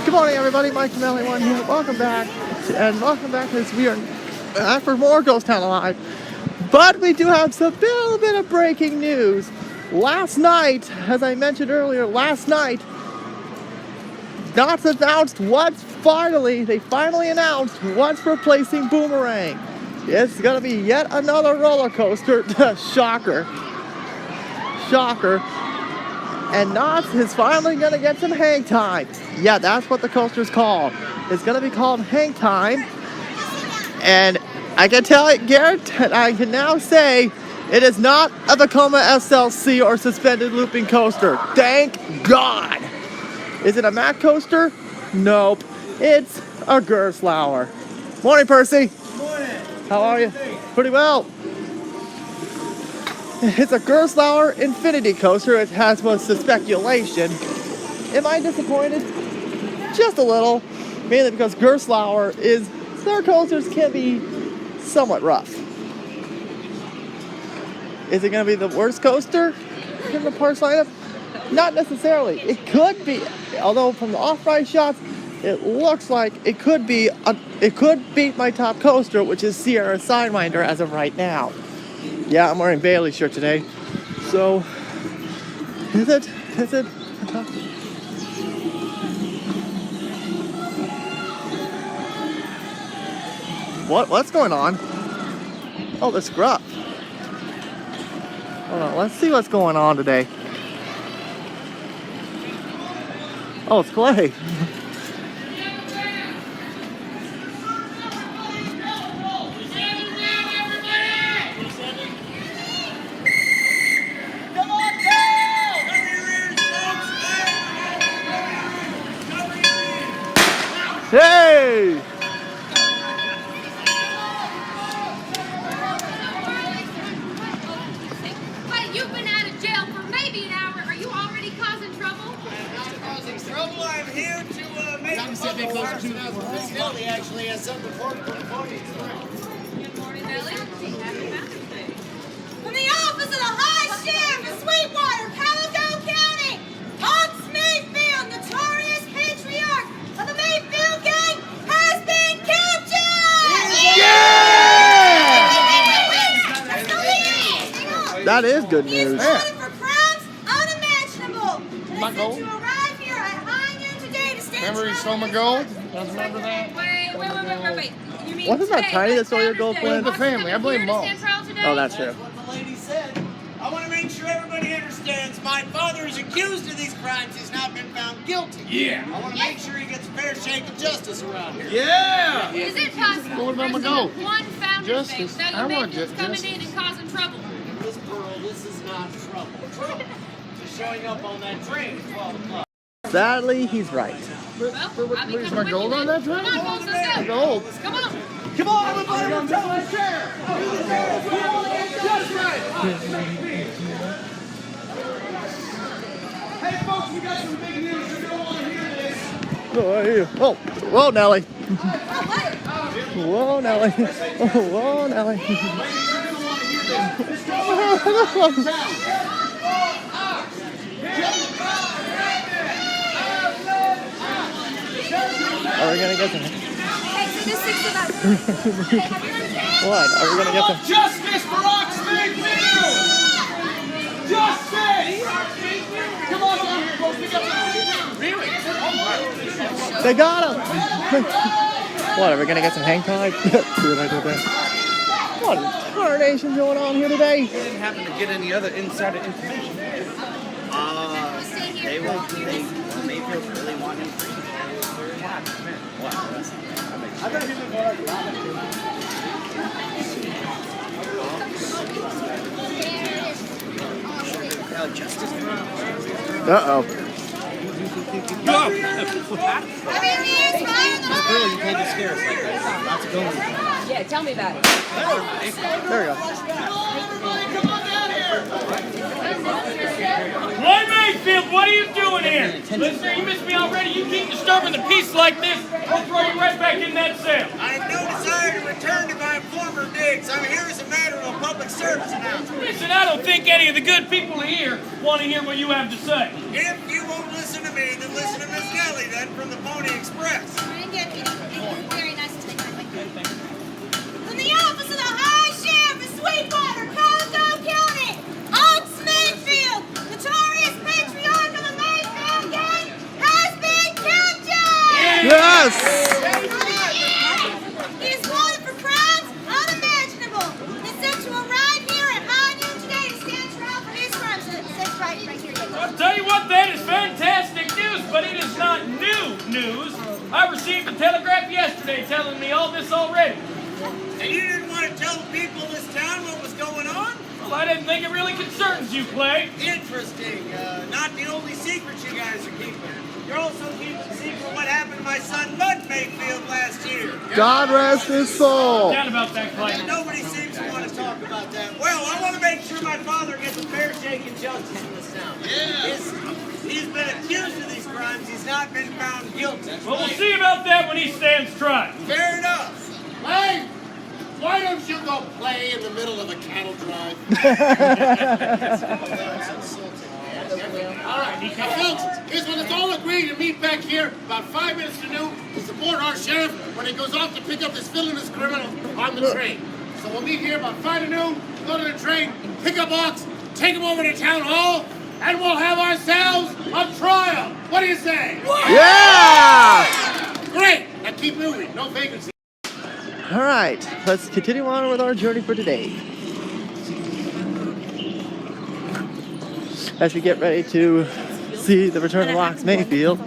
Good morning, everybody. Mike from LA1 here. Welcome back as we are back for more Ghost Town Alive. But we do have a little bit of breaking news. Last night, as I mentioned earlier, Knott's announced they finally announced what's replacing Boomerang. It's gonna be yet another roller coaster. Shocker. And Knott's is finally gonna get some hang time. Yeah, that's what the coaster's called. It's gonna be called Hang Time. And I can tell it, Garrett, and I can now say it is not a Vekoma SLC or suspended looping coaster. Thank God. Is it a mat coaster? Nope. It's a Gerstlauer. Morning, Percy. Morning. How are you? Pretty well. It's a Gerstlauer Infinity coaster. It has was the speculation. Am I disappointed? Just a little. Mainly because their coasters can be somewhat rough. Is it going to be the worst coaster in the parks lineup? Not necessarily. It could be, although from the off-ride shots, it looks like it could beat my top coaster, which is Sierra Sidewinder as of right now. Yeah, I'm wearing Bailey's shirt today. So, is it? What's going on? Oh, the scruff. Hold on, let's see what's going on today. Oh, it's Clay. Hey! But you've been out of jail for maybe an hour. Are you already causing trouble? I'm not causing trouble. I'm here to make a This Nelly actually has something important for the pony. Good morning, Nellie. Happy Father's Day. From the office of the High Sheriff of Sweetwater, Palo County, Hans Mayfield, notorious patriarch of the Mayfield gang, has been captured! Yeah! That is good He is news. wanted for crimes unimaginable. My And is gold? set to arrive here at high noon today to stand Remember he trial stole my in gold? this You guys remember that? Wait. You mean Wasn't that today, Tiny that like stole your Father's gold Day? plan? The family. I blame Here to Mom. stand trial today? Oh, that's true. That's what the lady said. I want to make sure everybody understands my father is accused of these crimes. He's not been found guilty. Yeah. I want to make sure he gets a fair shake of justice around here. Yeah! Is it possible What about my there's gold? one Founder's Day Justice. that I will want make this coming justice. in and causing trouble? This girl, this is not trouble. Just showing up on that train at 12 o'clock. Sadly, he's right. Well, I'll be Where's coming my with gold you on then. that train? Come on, folks, let's go. Gold. Come on. Come on, everybody, let's tell the sheriff. Just right. Hey, folks, we got some big news. You're going to want to hear this. Oh, I hear you. Oh, whoa, Nelly. Whoa, Nelly. Whoa, Nelly. Are we gonna get them? What? Are we gonna get them? Justice for Oxford! Justice! Come on down here, folks. We got some. Really? They got him! What, are we gonna get some hang time? See what I did there? What a tarnation going on here today? Didn't happen to get any other insider information. They Mayfield really want him free. Wow. I thought he was more like Robin. Justice. Uh-oh. Girl, you can't just scare us like that. Not to go. Yeah, tell me about it. There we go. Come on down here. Roy Mayfield, what are you doing here? Listen, you missed me already. You keep disturbing the peace like this, I'll throw you right back in that cell. I have no desire to return to my former digs. I'm here as a matter of a public service announcement. Listen, I don't think any of the good people here want to hear what you have to say. If you won't listen to me, then listen to Miss Kelly, then from the Pony Yes! He is wanted for crimes unimaginable. He's set to arrive here at high noon today to stand trial for his crimes. So it says right here. I'll tell you what, that is fantastic news, but it is not new news. I received a telegraph yesterday telling me all this already. And you didn't want to tell the people of this town what was going on? Well, I didn't think it really concerns you, Clay. Interesting. Not the only secret you guys are keeping. You're also keeping a secret what happened to my son Bud Mayfield last year. God rest his soul. Down about that, Clay. Nobody seems to want to talk about that. Well, I want to make sure my father gets a fair shake of justice in this town. Yeah. He's been accused of these crimes. He's not been found guilty. Well, we'll see about that when he stands trial. Fair enough. Hey, why don't you go play in the middle of a cattle drive? All right, now, folks, here's when it's all agreed to meet back here about 5 minutes to noon to support our sheriff when he goes off to pick up this villainous criminal on the train. So we'll meet here about 5 to noon, go to the train, pick up Ox, take him over to town hall, and we'll have ourselves a trial. What do you say? Yeah! Great. Now keep moving. No vacancy. All right, let's continue on with our journey for today. As we get ready to see the return of Ox Mayfield.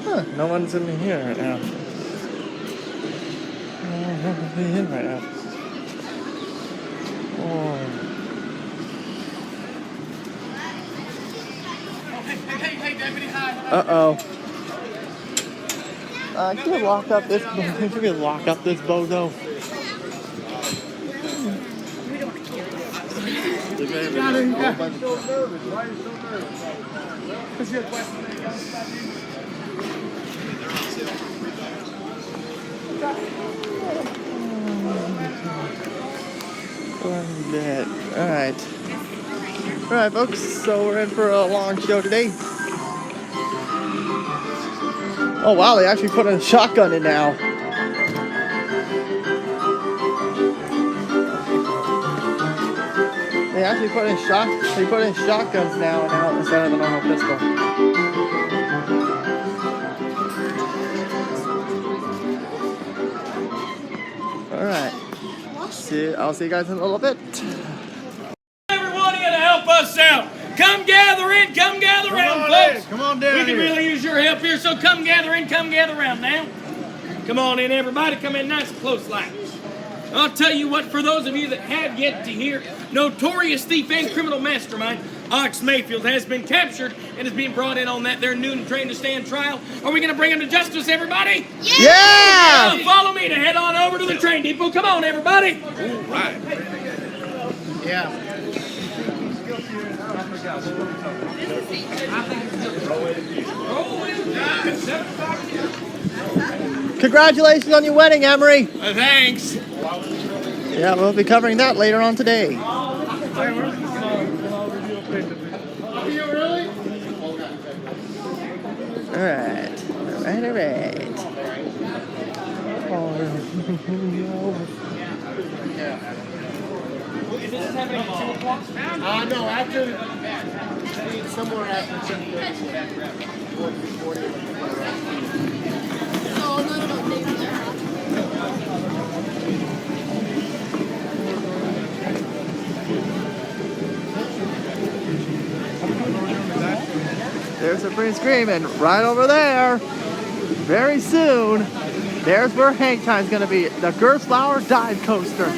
Huh, no one's in here right now. No one's in right now. Oh. Hey, Deputy, hi. Uh-oh. Can we lock up this? Can we lock up this bozo? All right, folks. So we're in for a long show today. Oh wow, they actually put a shotgun in now. They actually put in shotguns now instead of the normal pistol. Alright. I'll see you guys in a little bit. Everyone here to help us out. Come gather in, come gather around, folks. Come on down We can really use your help here, so come gather in, come gather around now. Come on in, everybody. Come in nice and close like. I'll tell you what, for those of you that have yet to hear, notorious thief and criminal mastermind, Ox Mayfield has been captured and is being brought in on that there noon train to stand trial. Are we going to bring him to justice, everybody? Yeah! Follow me to head on over to the train depot. Come on, everybody. All right. Yeah. Congratulations on your wedding, Emery. Thanks. Yeah, we'll be covering that later on today. Are you really? Alright. Is this happening at 2 o'clock? No, after, somewhere after 10:40. There's a green screaming right over there. Very soon, there's where hang time's gonna be. The Gerstlauer dive coaster.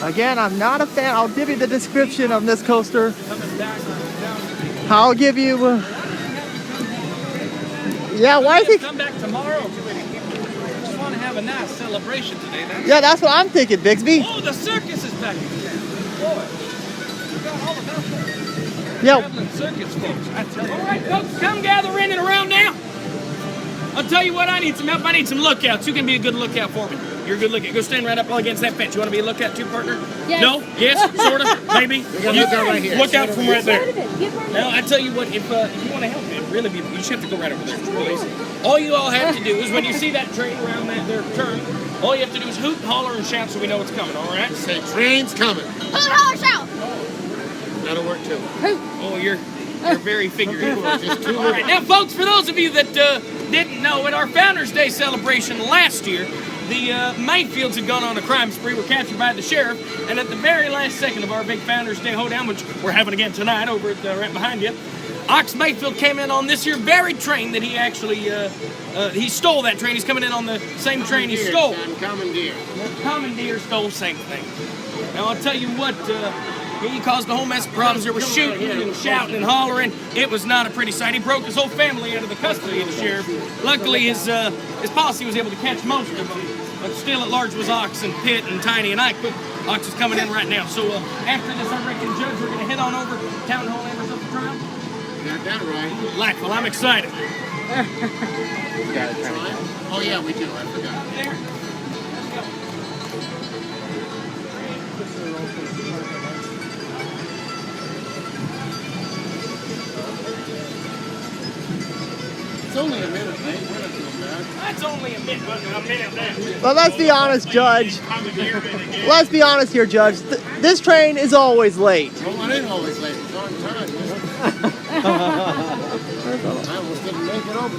Again, I'm not a fan. I'll give you the description of this coaster. I'll give you. Yeah, why is he? Come back tomorrow. Just want to have a nice celebration today. Yeah, that's what I'm thinking, Bixby. Oh, the circus is back in town. Boy, we got all about that. Yeah. Traveling circus folks, I tell you. All right, folks, come gather in and around now. I'll tell you what, I need some help. I need some lookouts. You can be a good lookout for me. You're a good lookout. Go stand right up against that fence. You want to be a lookout too, partner? Yes. No? Yes? Sort of? Maybe? gotta look out right here. Look out from right there. Now, I tell you what, if you want to help me, really, you just have to go right over there. It's real easy. All you all have to do is when you see that train around that there turn, All you have to do is hoot, holler, and shout so we know it's coming, all right? Say, train's coming. Hoot, holler, shout. That'll work too. Oh, you're very figurative. Just two All right, now, folks, for those of you that didn't know, at our Founders Day celebration last year, the Mayfields had gone on a crime spree, were captured by the sheriff, and at the very last second of our big Founders Day hoedown, which we're having again tonight over at right behind you, Ox Mayfield came in on this here very train that he actually, he stole that train. He's coming in on the same train he stole. Commandeer. Commandeer stole, same thing. Now, I'll tell you what, he caused a whole mess of problems. There was shooting and shouting and hollering. It was not a pretty sight. He broke his whole family out of the custody of the sheriff. Luckily, his posse was able to catch most of them. But still at large was Ox and Pitt and Tiny and Ike. But Ox is coming in right now. So after this, I reckon, Judge, we're going to head on over to Town Hall and have a trial. Got that right. Like, well, I'm excited. Oh, yeah, we do. I forgot. There. It's only a minute, mate. We're not doing bad. That's only a minute now. Well, let's be honest, Judge. Let's be honest here, Judge. This train is always late. Oh, it ain't always late. It's on time. I almost didn't make it over.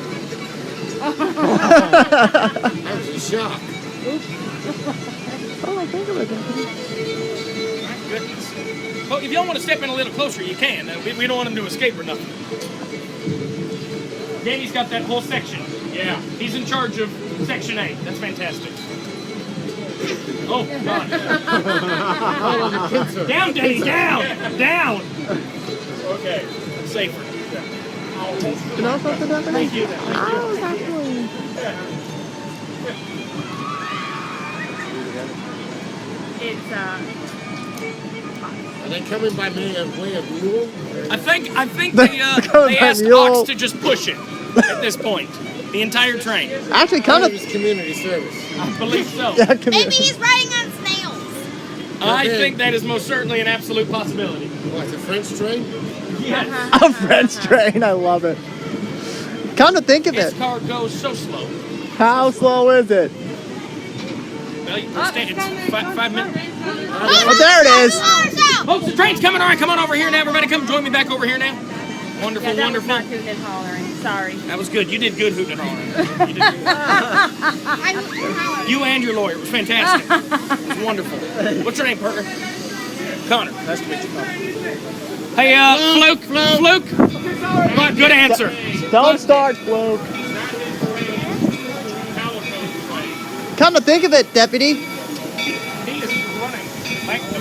That was a shock. Oh, I think of it. My goodness. Well, if y'all want to step in a little closer, you can. We don't want him to escape or nothing. Danny's got that whole section. Yeah. He's in charge of Section 8. That's fantastic. Oh, God. Down, Danny, down! Down! Okay. Safer. You know something happening? Thank you. Oh, exactly. It's, Are they coming by way of mule? I think they asked Ox to just push it at this point. The entire train. Actually, kind of. It's community service. I believe so. Yeah, Maybe he's riding on snails. I think that is most certainly an absolute possibility. What, the French train? Yes. A French train, I love it. Come to think of This it, car goes so slow. how slow is it? Well, it's 5 minutes. Oh, there it is. Folks, the train's coming. All right, come on over here now. Everybody come join me back over here now. Wonderful, wonderful. not hooting and hollering. Sorry. That was good. You did good hooting and hollering. You did good. You and your lawyer. It was fantastic. It was wonderful. What's your name, partner? Connor. Nice to meet you, Connor. Hey, Fluke. Good answer. Don't start, Fluke. Come to think of it, Deputy. He is running. Thank you.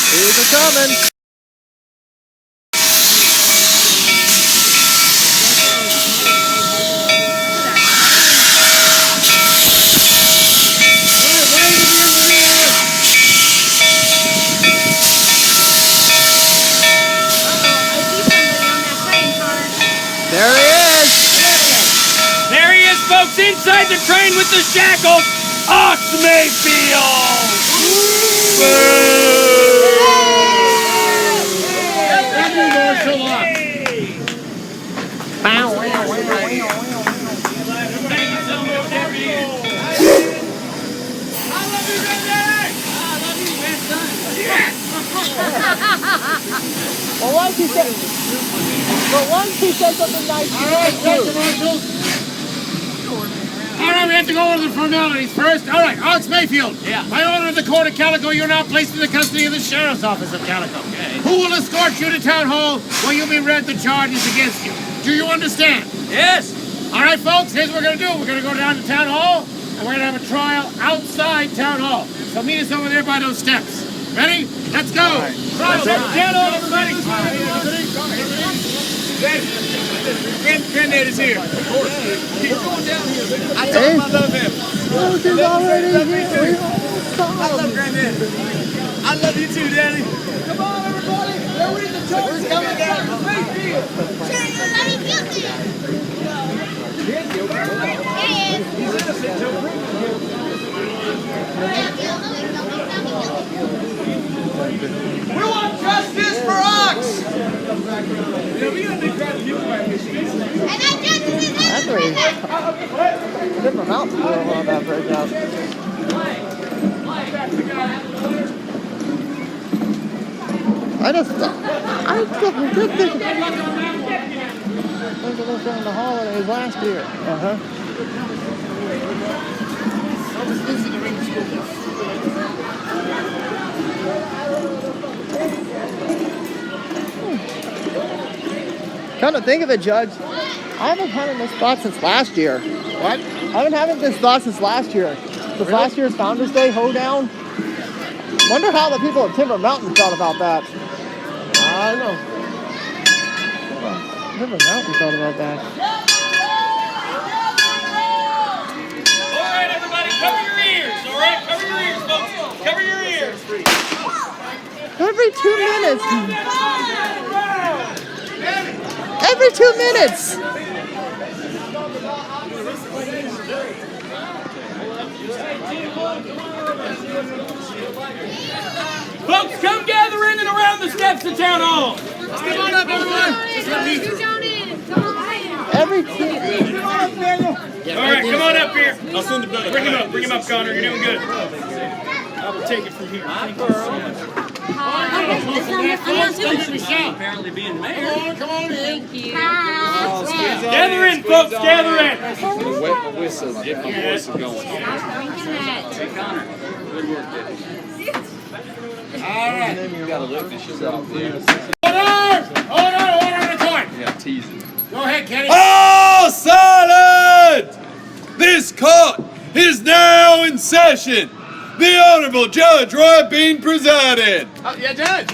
He's coming. There he is. There he is, folks, inside the train with the shackles. Ox Mayfield. Marshal Ox. Bow, wow, wow, wow. Thank you so much, Deputy. I love you, Granddaddy. I love you, grandson. Yes. Well, once he said something nice, All right, Dr. Marshal. All right, we have to go over the formalities first. All right, Ox Mayfield. Yeah. By order of the Court of Calico, you're now placed in the custody of the Sheriff's Office of Calico. Okay. Who will escort you to Town Hall where you'll be read the charges against you. Do you understand? Yes. All right, folks, here's what we're going to do. We're going to go down to Town Hall, and we're going to have a trial outside Town Hall. So meet us over there by those steps. Ready? Let's go. Trial, Town Hall, everybody. Granddad is here. Of course. He's going down here. I told him I love him. Look, he's already here. I love Granddad. I love you too, Daddy. Come on, everybody. They're reading the charges coming down. Mayfield. We want justice for Ox. Yeah, we got to make that people right here. Timber Mountain blew on that breakout. I just did think of this on the holidays last year. Come to think of it, Judge, I haven't had this thought since last year. What? I haven't had this thought since last year. Since last year's Founders Day hoedown. Wonder how the people at Timber Mountain thought about that. I don't know. Timber Mountain thought about that. All right, everybody, cover your ears. All right, cover your ears, folks. Cover your ears. Every 2 minutes. Every 2 minutes. Folks, come gather in and around the steps of Town Hall. Come on up, everyone. Scoot on in. Come on in. Every 2 All right, come on up here. I'll send the brother. Bring him up, Connor. You're doing good. I will take it from here. Thank you so much. Apparently being mayor. Come on in. Thank you. Gather in, folks. Gather in. Wet my whistle, get my voice going. Hey, Connor. Good work, Daddy. All right. You gotta lift this yourself, dude. Order in the court. Yeah, teasing. Go ahead, Kenny. All silent! This court is now in session. The Honorable Judge Roy Bean presiding. Yeah, Judge.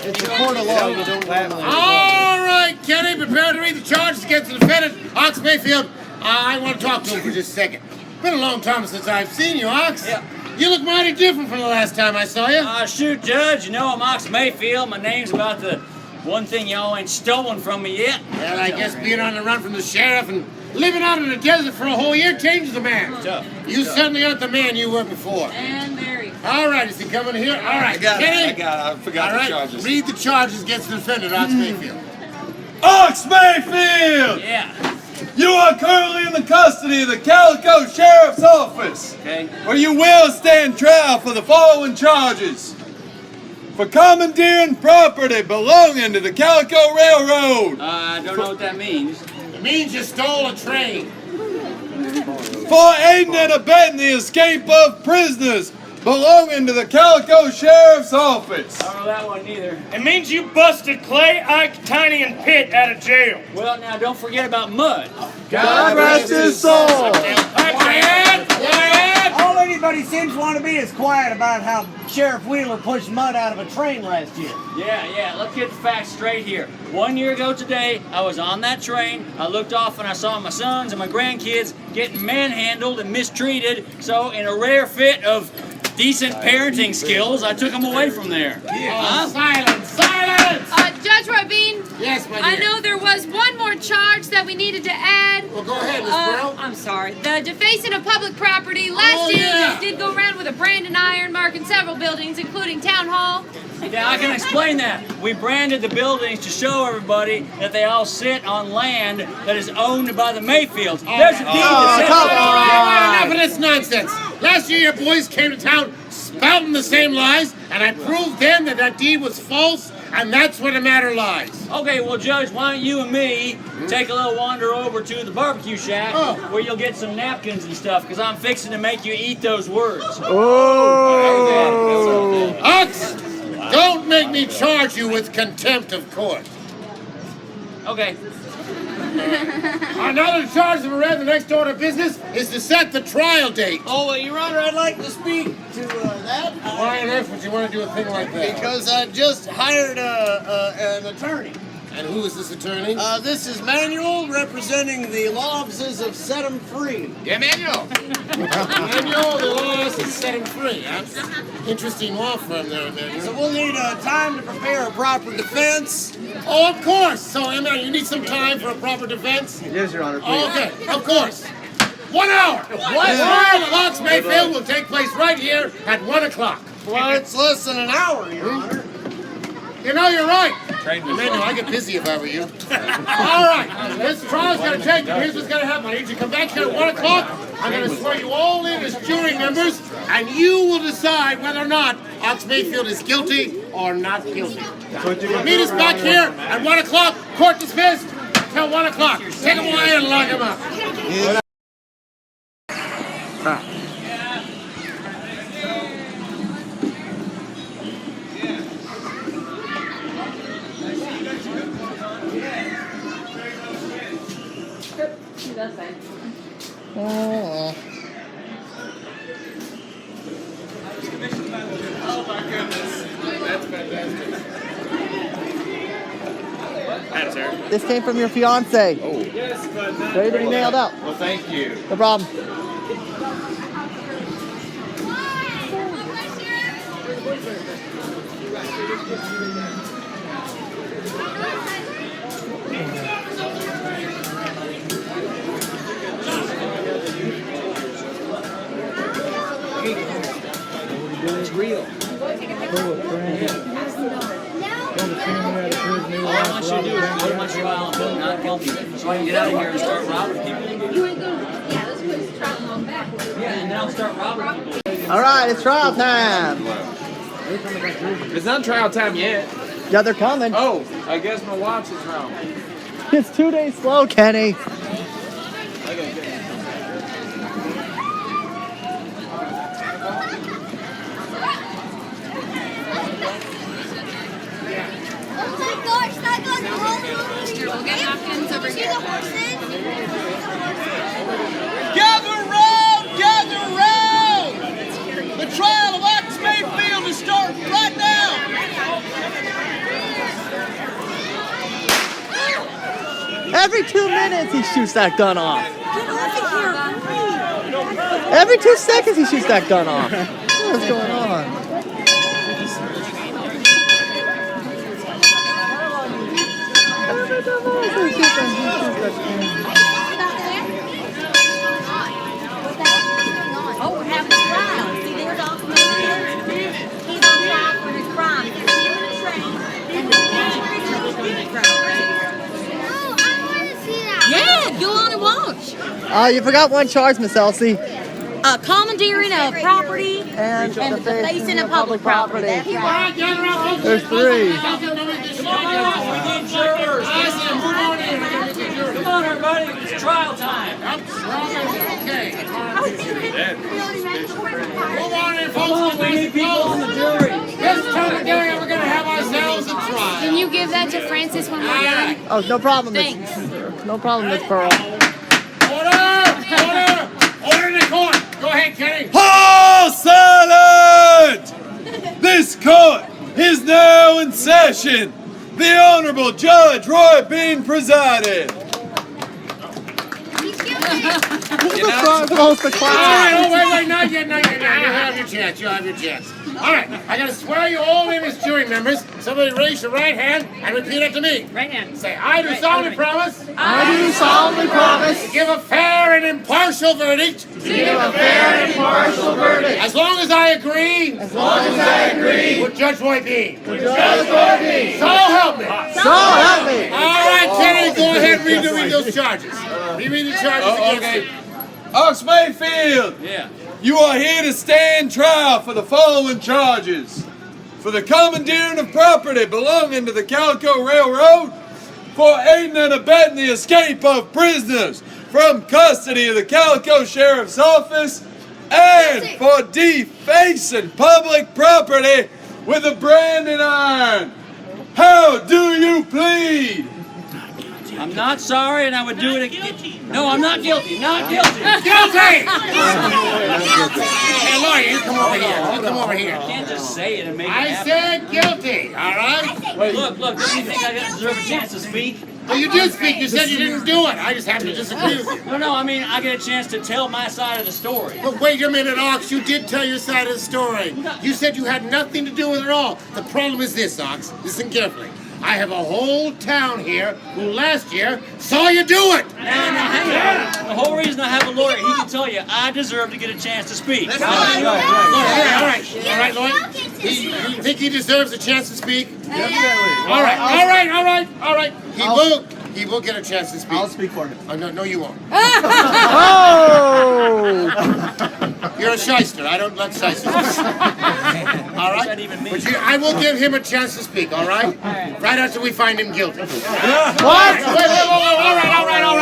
It's a court of law. You don't laugh. All right, Kenny, prepare to read the charges against the defendant, Ox Mayfield. I want to talk to him for just a second. Been a long time since I've seen you, Ox. Yeah. You look mighty different from the last time I saw you. Shoot, Judge, you know I'm Ox Mayfield. My name's about the one thing y'all ain't stolen from me yet. Well, I guess being on the run from the sheriff and living out in the desert for a whole year changes a man. Tough. You certainly aren't the man you were before. And married. All right, is he coming here? All right, Kenny. I forgot All the right, charges. read the charges against the defendant, Ox Mayfield. Ox Mayfield! Yeah. You are currently in the custody of the Calico Sheriff's Office, Okay. where you will stand trial for the following charges. For commandeering property belonging to the Calico Railroad. I don't know what that means. It means you stole a train. For aiding and abetting the escape of prisoners belonging to the Calico Sheriff's Office. I don't know that one either. It means you busted Clay, Ike, Tiny, and Pitt out of jail. Well, now don't forget about Mud. God rest his soul. Quiet! All anybody seems to want to be is quiet about how Sheriff Wheeler pushed Mud out of a train last year. Yeah, let's get the facts straight here. 1 year ago today, I was on that train. I looked off and I saw my sons and my grandkids getting manhandled and mistreated. So, in a rare fit of decent parenting skills, I took them away from there. Oh, silence! Judge Robin, Yes, my dear. I know there was one more charge that we needed to add. Well, go ahead, Miss Burrow. I'm sorry. The defacing of public property. Last year, yeah. you did go around with a branding iron marking several buildings, including Town Hall. Yeah, I can explain that. We branded the buildings to show everybody that they all sit on land that is owned by the Mayfields. There's a deed that says come that. Enough of this nonsense. Last year, your boys came to town spouting the same lies, and I proved then that that deed was false, and that's where the matter lies. Okay, well, Judge, why don't you and me take a little wander over to the barbecue shack where you'll get some napkins and stuff, because I'm fixing to make you eat those words. Oh. Ox, don't make me charge you with contempt of court. Okay. Another charge that we read the next order of business is to set the trial date. Oh, well, Your Honor, I'd like to speak to that. Why on earth would you want to do a thing like that? Because I just hired an attorney. And who is this attorney? This is Manuel representing the law offices of Set 'em Free. Yeah, Manuel. Manuel, the law office set him free. Huh? Interesting law firm there, Manuel. So we'll need time to prepare a proper defense. Oh, of course. So, Emma, you need some time for a proper defense? Yes, Your Honor, please. Oh, okay, of course. 1 hour. What? The trial of Ox Mayfield will take place right here at 1 o'clock. Well, it's less than an hour, Your Honor. You know, you're right. Train Emmanuel, I get busy if I were you. All right, this trial's going to take. Here's what's going to happen. I need you to come back here at 1 o'clock. I'm going to swear you all in as jury members, and you will decide whether or not Ox Mayfield is guilty or not guilty. Meet us back here at 1 o'clock. Court dismissed until 1 o'clock. Take him away and lock him up. Oh. Oh my goodness. That's fantastic. That's her. This came from your fiance. Oh. Yes, but not Ready to be nailed out. Well, thank you. No problem. It's real. All I want you to do is go to my trial and vote not guilty, so I can get out of here and start robbing people. You ain't gonna, yeah, let's put this trial on back. Yeah, and then I'll start robbing people. All right, it's trial time. It's not trial time yet. Yeah, they're coming. Oh, I guess my watch is wrong. It's 2 days slow, Kenny. We'll get napkins over here. Gather round! Gather round! The trial of Ox Mayfield is starting right now! Every 2 minutes he shoots that gun off. Get over here. Every 2 seconds he shoots that gun off. What's going on? Oh, we're having a trial. See, there's Ox Mayfield. He's on trial for his crime. He's stealing a train and the injury crime. Oh, I want to see that. Yeah, go on and watch. You forgot one charge, Miss Elsie. Commandeering of property And and defacing of public property. That's All right. right, gather around, folks. There's 3. Come on, everybody, it's trial time. Okay. Move on in, Come on, folks. we need people on the jury. This time of day, we're going to have ourselves a trial. Can you give that to Francis when we're done? Oh, no problem, Miss. Thanks. No problem, Miss Pearl. Order! Order in the court. Go ahead, Kenny. All silent! This court is now in session. The Honorable Judge Roy Bean presiding. He's guilty. Who's supposed to All clap? right, oh, wait, not yet. You'll have your chance. You'll have your chance. All right, I got to swear you all in as jury members. Somebody raise your right hand and repeat after me. Right hand. Say, I do solemnly promise I do solemnly promise to give a fair and impartial verdict. to give a fair and impartial verdict. As long as I agree As long as I agree with Judge Roy Bean. with Judge Gordon. So help me. So help me. All right, Kenny, go ahead and read those charges. Read the charges against Okay. you. Ox Mayfield, Yeah. you are here to stand trial for the following charges. For the commandeering of property belonging to the Calico Railroad, for aiding and abetting the escape of prisoners from custody of the Calico Sheriff's Office, and for defacing public property with a branding iron. How do you plead? I'm not sorry, and I would do it again. No, I'm not guilty. Not guilty. Guilty! Hey, lawyer, you come over here. You come over You here. can't just say it and make it I happen. said guilty, all right? Look, don't you think I deserve a chance to speak? Well, you did speak. You said you didn't do it. I just happen to disagree with you. No, I mean, I get a chance to tell my side of the story. But wait a minute, Ox. You did tell your side of the story. You said you had nothing to do with it all. The problem is this, Ox. Listen carefully. I have a whole town here who last year saw you do it. The whole reason I have a lawyer, he can tell you I deserve to get a chance to speak. All right, Lloyd. You think he deserves a chance to speak? All right. He will get a chance to speak. I'll speak for him. No, you won't. Oh! You're a shyster. I don't let shysters. All right? But I will give him a chance to speak, all right? Right after we find him guilty. What? Wait, all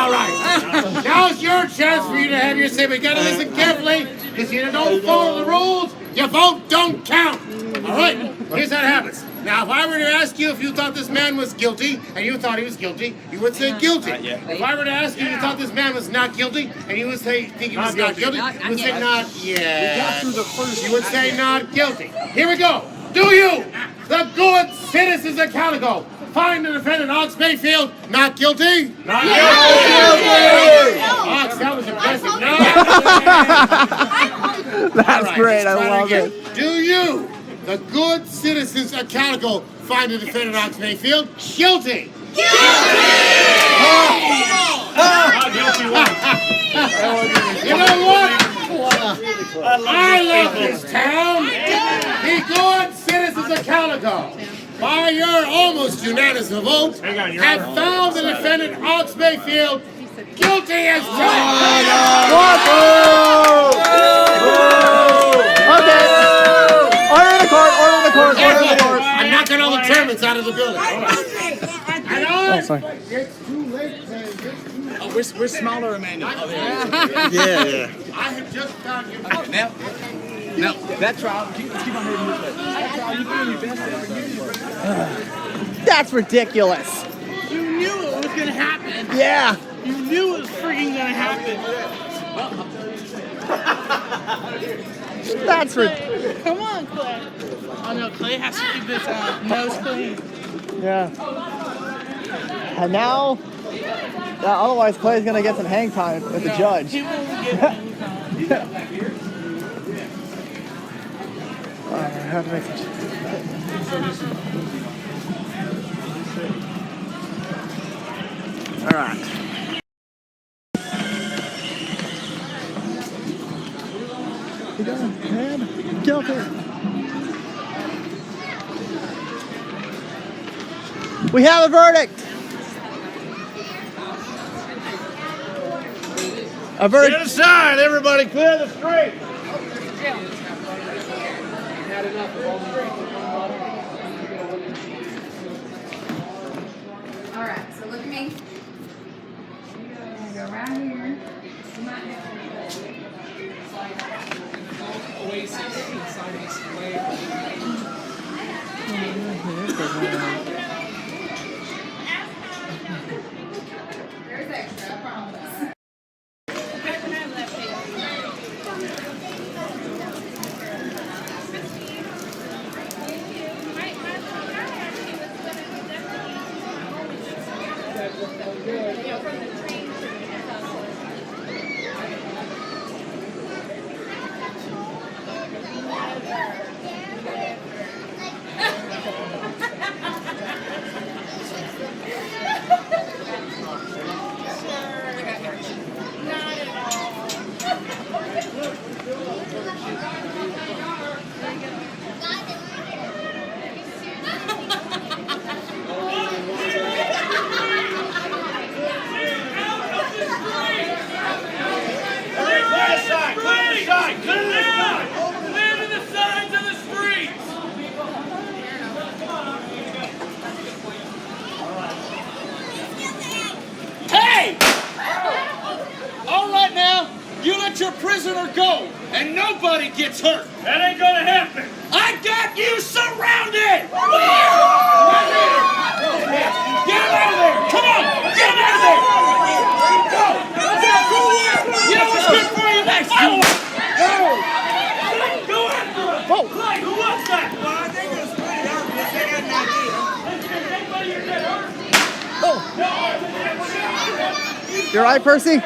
right. Now's your chance for you to have your say. But you gotta listen carefully, because you don't follow the rules, your vote don't count. All right? Here's how it happens. Now, if I were to ask you if you thought this man was guilty, and you thought he was guilty, you would say guilty. If I were to ask you if you thought this man was not guilty, and you would say think he was not guilty, you would say not yet. You would say not guilty. Here we go. Do you, the good citizens of Calico, find the defendant Ox Mayfield not guilty? Not guilty! Ox, that was impressive. No. That's great. I love it. Do you, the good citizens of Calico, find the defendant Ox Mayfield guilty? You know what? I love this town. The good citizens of Calico, by your almost unanimous vote, have found the defendant Ox Mayfield guilty as charged. Okay. Order in the court. I'm knocking all the Germans out of the building. Oh, sorry. It's too late. We're smaller, Emmanuel. Oh, there. Yeah. I have just found you. Now, that trial, let's keep on heading this way. That trial, you're doing your best ever. That's ridiculous. You knew it was gonna happen. Yeah. You knew it was freaking gonna happen. That's ridiculous. Come on, Clay. Oh no, Clay has to keep his nose clean. Yeah. And now, otherwise Clay's gonna get some hang time with the judge. He won't get hang time. I have to make some. All right. You got him, man. Guilty. We have a verdict. A verdict. Get aside, everybody, clear the street. All right, so look at me. You're gonna go right here. You might have There's extra, I promise. Hey! All right now, you let your prisoner go, and nobody gets hurt. That ain't gonna happen. I got you surrounded! Get him out of there! Come on! Get him out of there! Go! You know what's good for you next? Go after him! Whoa! Clay, who was that? Well, I think it was pretty obvious. I got an idea. Anybody here get hurt? Oh. You all right, Percy?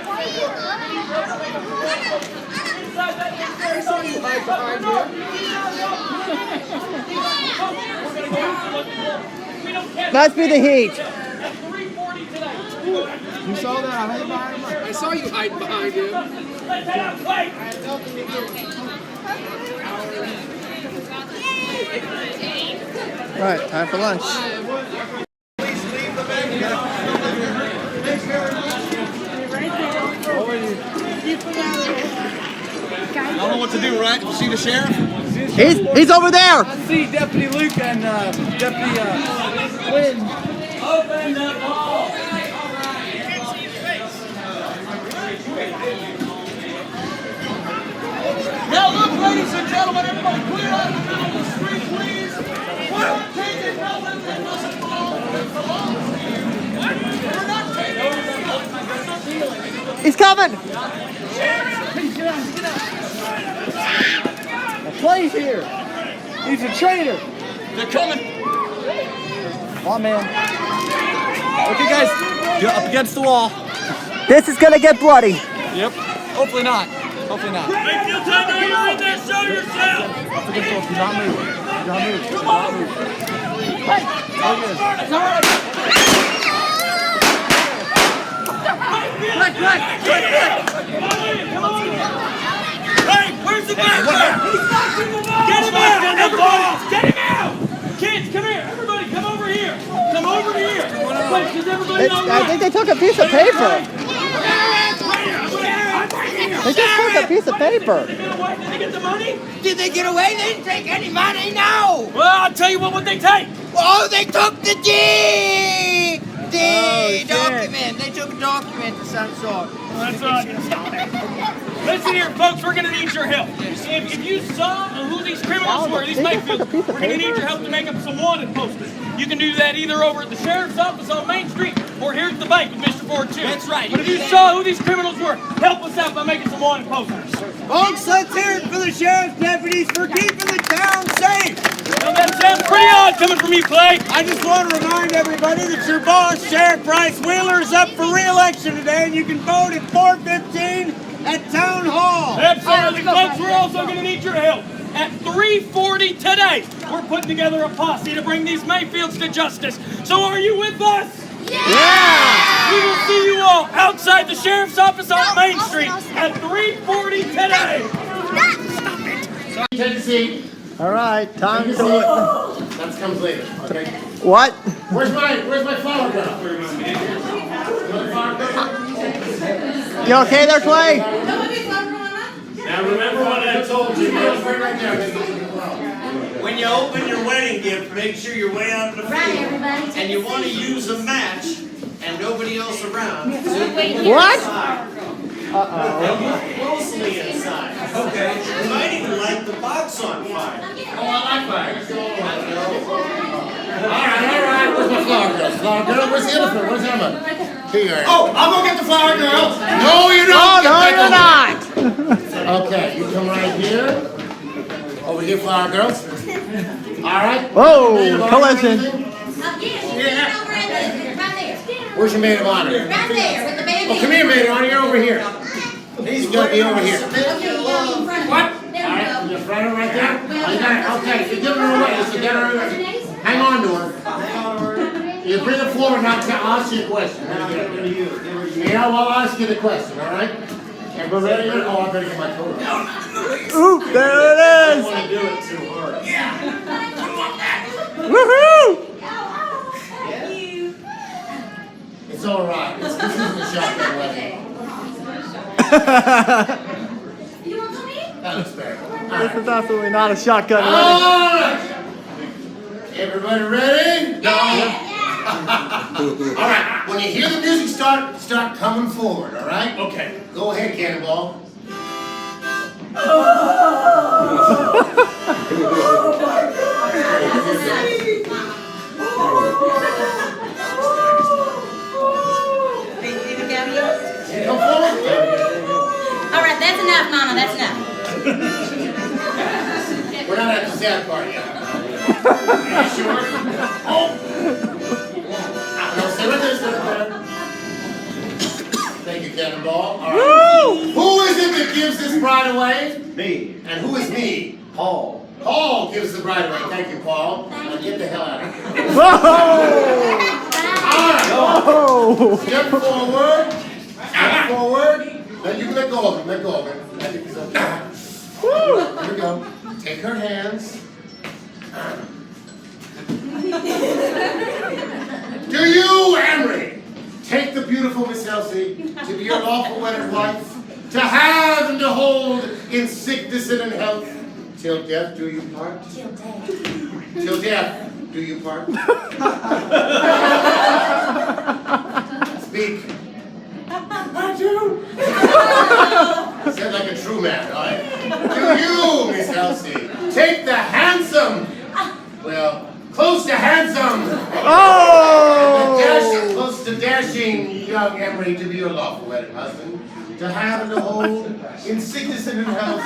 We don't catch Must be the heat. At 3:40 today. You saw that? I hid behind him. I saw you hide behind him. Let's have a play. Right, time for lunch. I don't know what to do, right? You see the sheriff? He's over there. I see Deputy Luke and Deputy Quinn. Open the ball. Now look, ladies and gentlemen, everybody clear out of the middle of the street, please. We're taking nothing that doesn't belong to you. We're not taking anything. He's coming. Clay's here. He's a traitor. They're coming. Oh man. Okay, guys, you're up against the wall. This is gonna get bloody. Yep. Hopefully not. Hopefully not. Make your time out. You're in there. Show yourself. Up against the wall. Do not move. Do not move. Do not move. Hey. Oh, yes. It's all right. Quick. Come on. Hey, where's the back? Get him out! Everybody! Get him out! Kids, come here! Everybody, come over here! Come over here! Wait, does everybody know I think they took a piece of paper. They just took a piece of paper. Did they get the money? Did they get away? They didn't take any money, no. Well, I'll tell you what would they take? Oh, they took the shit. document. They took a document of some sort. That's all. Listen here, folks, we're going to need your help. If you saw who these criminals were, these Mayfields, we're going to need your help to make up some wanted posters. You can do that either over at the sheriff's office on Main Street or here at the bank with Mr. Ford, too. That's right. But if you saw who these criminals were, help us out by making some wanted posters. Folks, let's hear it for the sheriff's deputies for keeping the town safe. Now, that sounds pretty odd coming from you, Clay. I just want to remind everybody that your boss, Sheriff Bryce Wheeler, is up for re-election today, and you can vote at 4:15 at Town Hall. Absolutely, folks. We're also going to need your help. At 3:40 today, we're putting together a posse to bring these Mayfields to justice. So are you with us? Yeah! We will see you all outside the sheriff's office on Main Street at 3:40 today. Take a seat. All right, time to. That comes later. Okay. What? Where's my flower girl? You okay there, Clay? Now remember what I told you. When you open your wedding gift, make sure you're way out in the field. And you want to use a match and nobody else around. What? Closely inside. Okay. You might even light the box on fire. Oh, I like fire. All right. Where's my flower girl? Flower girl? Where's the elephant? Where's Emma? Here you are. Oh, I'll go get the flower girl. No, you don't. Oh, no, you're not. Okay, you come right here. Over here, flower girls. All right. Whoa, collision. Where's your maid of honor? Right there with the baby. Oh, come here, maid of honor. You're over here. He's gonna be over here. What? What? All right, you front her right there. Okay, you're giving her away. So get her. Hang on to her. You bring the floor and I'll ask you a question. Yeah, well, I'll ask you the question. All right. Everybody ready? Oh, I better get my coat on. Oop, there it I is. don't want to do it too hard. Woohoo! It's all right. This isn't a shotgun wedding. You want some meat? That looks fair. This is absolutely not a shotgun All wedding. right. Everybody ready? Yeah. All right. When you hear the music start coming forward. All right. Okay. Go ahead, Cannonball. Come forward. All right, that's enough, Mama. That's enough. We're not at the sad part yet. Are you sure? Oh. No, stay right there, stay right there. Thank you, Cannonball. All right. Who is it that gives this bride away? Me. And who is me? Paul. Paul gives the bride away. Thank you, Paul. Now get the hell out of here. Whoa! All right. Whoa! Step forward. Step forward. Then you can let go of him. Let go of him. I think he's okay. Here we go. Take her hands. Do you, Henry, take the beautiful Miss Elsie to be your lawful wedded wife, to have and to hold in sickness and in health, till death do you part? Till death. Till death do you part? Speak. I do. Said like a true man, all right? Do you, Miss Elsie, take the handsome, well, close to handsome, Oh! close to dashing young Emery to be your lawful wedded husband, to have and to hold in sickness and in health,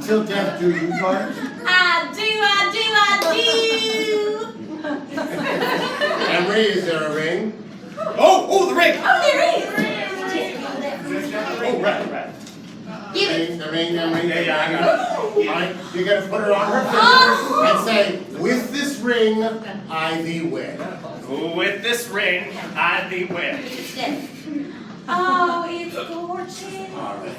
till death do you part? I do. Emery, is there a ring? Oh, the ring. Oh, there is. Oh, right. Give it. The ring, Emery. Yeah, I got it. All right, you're going to put her on her finger and say, with this ring, I thee wed. With this ring, I thee wed. Oh, it's gorgeous. All right.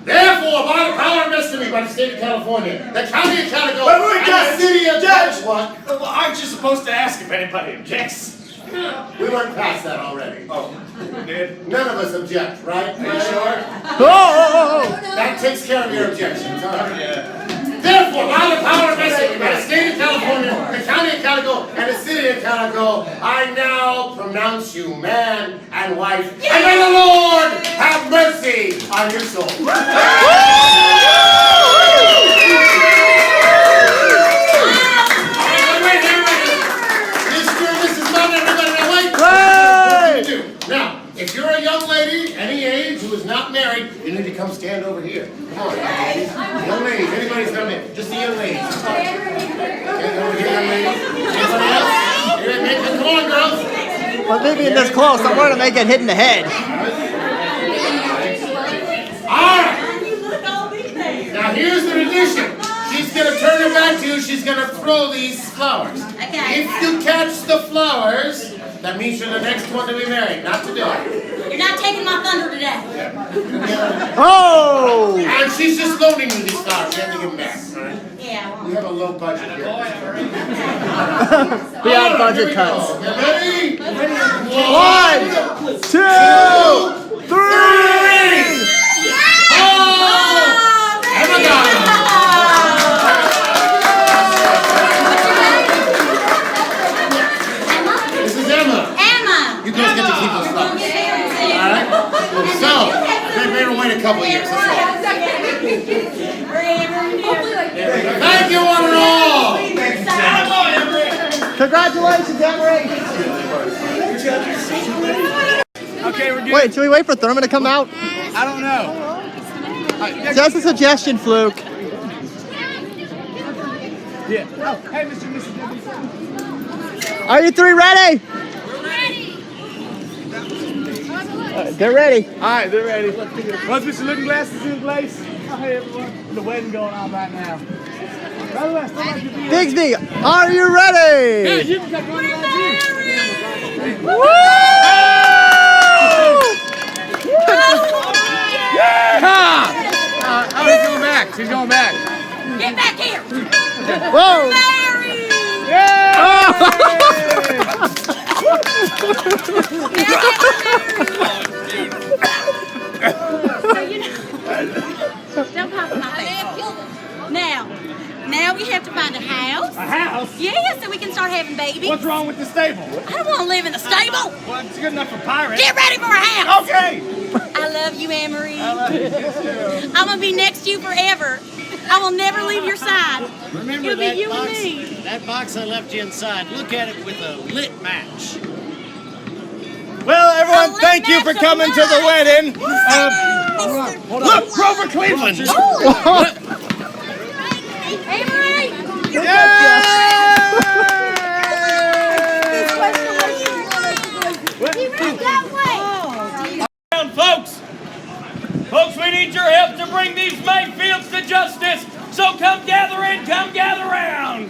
Therefore, by the power invested in me by the state of California, the county of Calico, and the city of Judge. What? Well, aren't you supposed to ask if anybody objects? We went past that already. Oh, we did? None of us object, right? Are you sure? Oh! That takes care of your objections, all right? Yeah. Therefore, by the power vested in me by the state of California, the county of Calico, and the city of Calico, I now pronounce you man and wife, and may the Lord have mercy on your soul. Now, if you're a young lady, any age, who is not married, you need to come stand over here. Come on, ladies. Young ladies, anybody's coming in. Just the young ladies. Stand over here, young ladies. Anybody else? Come on, girls. Well, maybe in this close, I'm going to make it hit in the head. All right. Now, here's the tradition. She's going to turn her back to you. She's going to throw these flowers. Okay. If you catch the flowers, that means you're the next one to be married, not today. You're not taking my thunder today. Oh! And she's just loaning you these flowers. You have to give them back. All right? Yeah. We have a low budget here. We have budget cuts. You ready? 1, 2, 3! Oh! Emma got it. This is Emma. You girls get to keep those flowers. Alright? So, they've made her wait a couple years. That's all. Thank you, one and all! Congratulations, Emery! Okay, we're good. Wait, should we wait for Thurman to come out? I don't know. Just a suggestion, Fluke. Yeah. Oh, hey, Mr. and Mrs. W. Are you three ready? We're ready. They're ready. All right, they're ready. Let's put your looking glasses in place. Oh, hey, everyone. The wedding going on right now. By the way, I still like your video. Bigsby, are you ready? Yeah, you can come on right Woo! Yeah! Oh, he's going back. She's going back. Get back here. Whoa! Don't pop my face. Now we have to find a house. A house? Yeah, so we can start having babies. What's wrong with the stable? I don't want to live in the stable. Well, it's good enough for pirates. Get ready for a house. Okay. I love you, Anne-Marie. I love you too. I'm gonna be next to you forever. I will never leave your side. Remember It'll be that you box? and me. That box I left you inside. Look at it with a lit match. Well, everyone, A lit thank you match for of coming to the light. wedding. Hold Look, Grover Cleveland. Anne-Marie. Folks, we need your help to bring these Mayfields to justice. So come gather in, come gather around.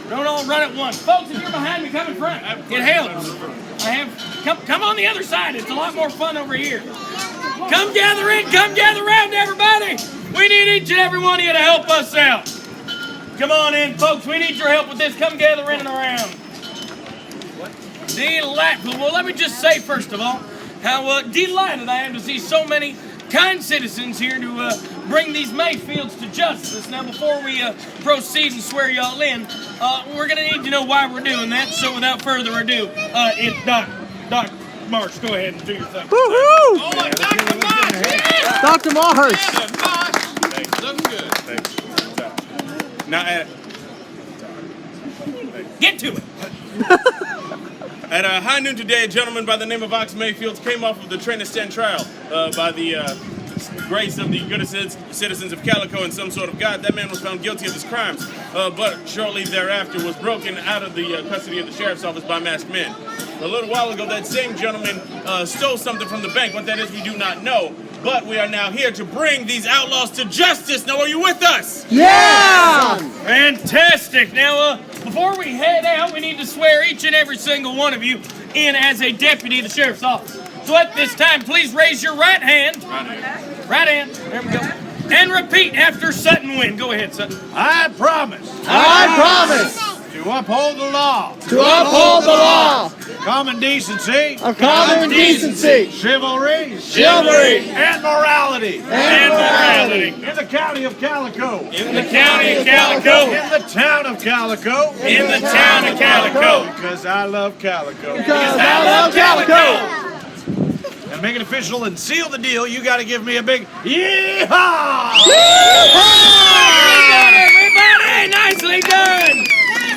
Don't all run at once. Folks, if you're behind me, come in front. It helps. Come on the other side. It's a lot more fun over here. Come gather in, come gather around, everybody. We need each and every one of you to help us out. Come on in, folks. We need your help with this. Come gather in and around. Delightful. Well, let me just say, first of all, how delighted I am to see so many kind citizens here to bring these Mayfields to justice. Now, before we proceed and swear y'all in, we're going to need to know why we're doing that. So, without further ado, it's Doc Marsh. Go ahead and do your thing. Woohoo! Oh, Dr. Marsh! Yeah. Dr. Marsh. Thanks. Looking good. Thanks. Now, Get to it. at high noon today, a gentleman by the name of Ox Mayfield came off of the train to stand trial by the grace of the good citizens of Calico and some sort of God. That man was found guilty of his crimes, but shortly thereafter was broken out of the custody of the sheriff's office by masked men. A little while ago, that same gentleman stole something from the bank. What that is, we do not know. But we are now here to bring these outlaws to justice. Now, are you with us? Yeah! Fantastic. Now, before we head out, we need to swear each and every single one of you in as a deputy of the sheriff's office. So at this time, please raise your right hand. Right hand. There we go. And repeat after Sutton Wynn. Go ahead, Sutton. I promise I promise to uphold the law, to uphold the law common decency, of common decency, chivalry, and morality And morality. in the county of Calico, In the county of Calico. in the town of Calico, In the town of Calico. because I love Calico. because I love Calico. And make it official and seal the deal, you got to give me a big yeehaw! Nicely done, everybody! Nicely done!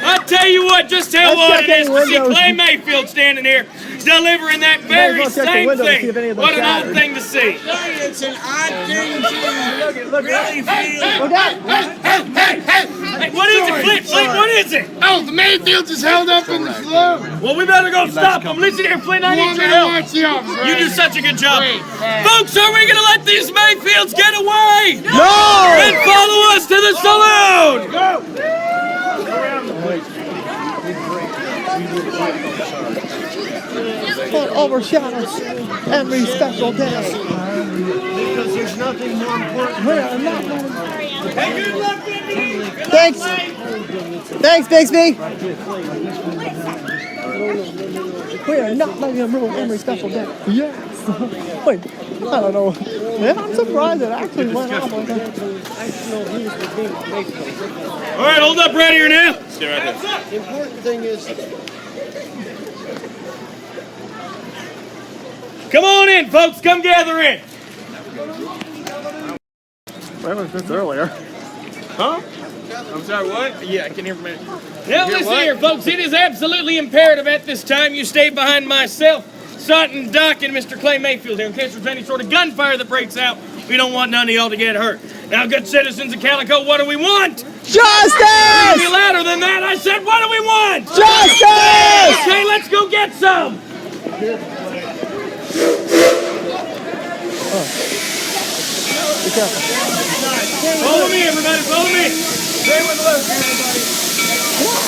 I'll tell you what, just how Let's odd check it is any to see windows. Clay Mayfield standing here delivering that very Let's check the same windows to see if any thing. of them What an odd shattered. thing to see. It's an odd thing to really feel. Look out! Hey, what is it, Flint? What is it? Oh, the Mayfields is held up in the saloon. Well, we better go stop them. Listen here, Flint, I need your help. Watch the officer. You do such a good job. Folks, are we going to let these Mayfields get away? No! Then follow us to the saloon! What overshadows every special day. Because there's nothing more important. We are not letting... Hey, good luck, Bigby. Good luck, Thanks. Clay. Thanks, Bixby. We are not letting them ruin every special day. Yes. Wait, I don't know. Man, I'm surprised it actually went off like that. All right, hold up right here now. Stay right there. The important thing is, Come on in, folks. Come gather in. Where was this earlier? Huh? I'm sorry, what? Yeah, I can hear from it. Now listen here, folks. It is absolutely imperative at this time you stay behind myself, Sutton, Doc, and Mr. Clay Mayfield here in case there's any sort of gunfire that breaks out. We don't want none of y'all to get hurt. Now, good citizens of Calico, what do we want? Be Justice! louder than that. I said, what do we want? Justice! Okay, let's go get some. Follow me, everybody. Follow me. Stay with the left here, everybody.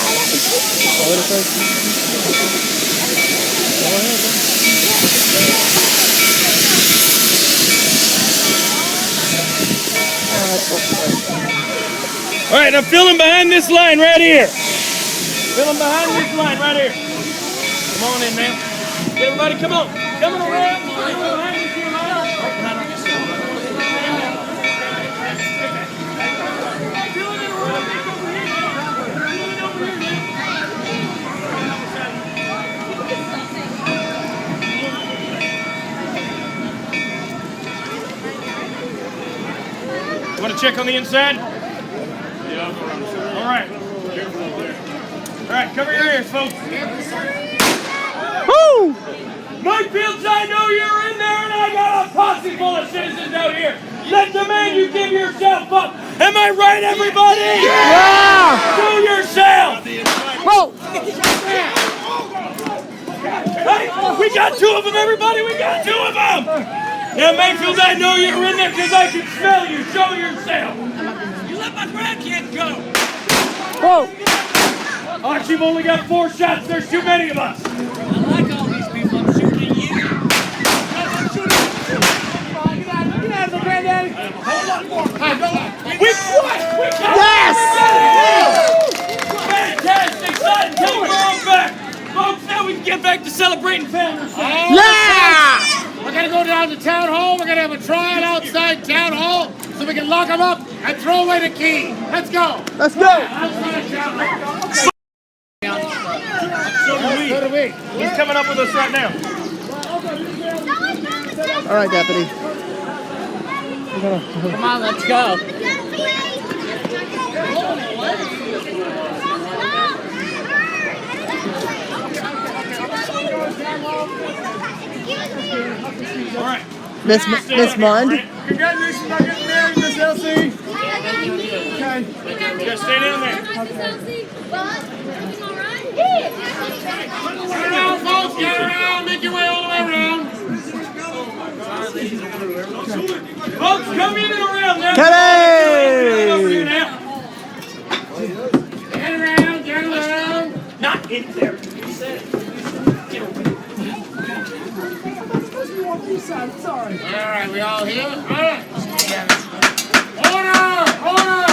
All right, I'm filling behind this line right here. Filling behind this line right here. Come on in, man. Everybody, come on. Coming around. Behind this here, right on. Filling it around. Make over here. Filling over here, man. Want to check on the inside? All right. All right, cover your ears, folks. Woo! Mayfields, I know you're in there, and I got a posse full of citizens out here. Let the man you give yourself up. Am I right, everybody? Yeah! Do yourself. Whoa! Hey, we got two of them, everybody. We got two of them. Now, Mayfield, I know you're in there because I can smell you. Show yourself. You let my grandkid go. Whoa! Ox, you've only got 4 shots. There's too many of us. I like all these people. I'm shooting at you. We what? We got Yes! Fantastic! Son, take your own back. Folks, now we can get back to celebrating Founders Day. Yeah! We're gonna go down to town hall. We're gonna have a trial outside town hall so we can lock them up and throw away the key. Let's go. Let's go! Outside town hall. So do we. He's coming up with us right now. All right, Deputy. Come on, let's go. All right. Miss Mund. Congratulations on getting married, Miss Elsie. You gotta stay down there. Get around, folks. Get around. Make your way all the way around. Folks, come in and around now. Kelly! Over here now. Get around. Get around. Not in there. You said it. Get over here. Sorry. All right, we all here? All right. Order! Order!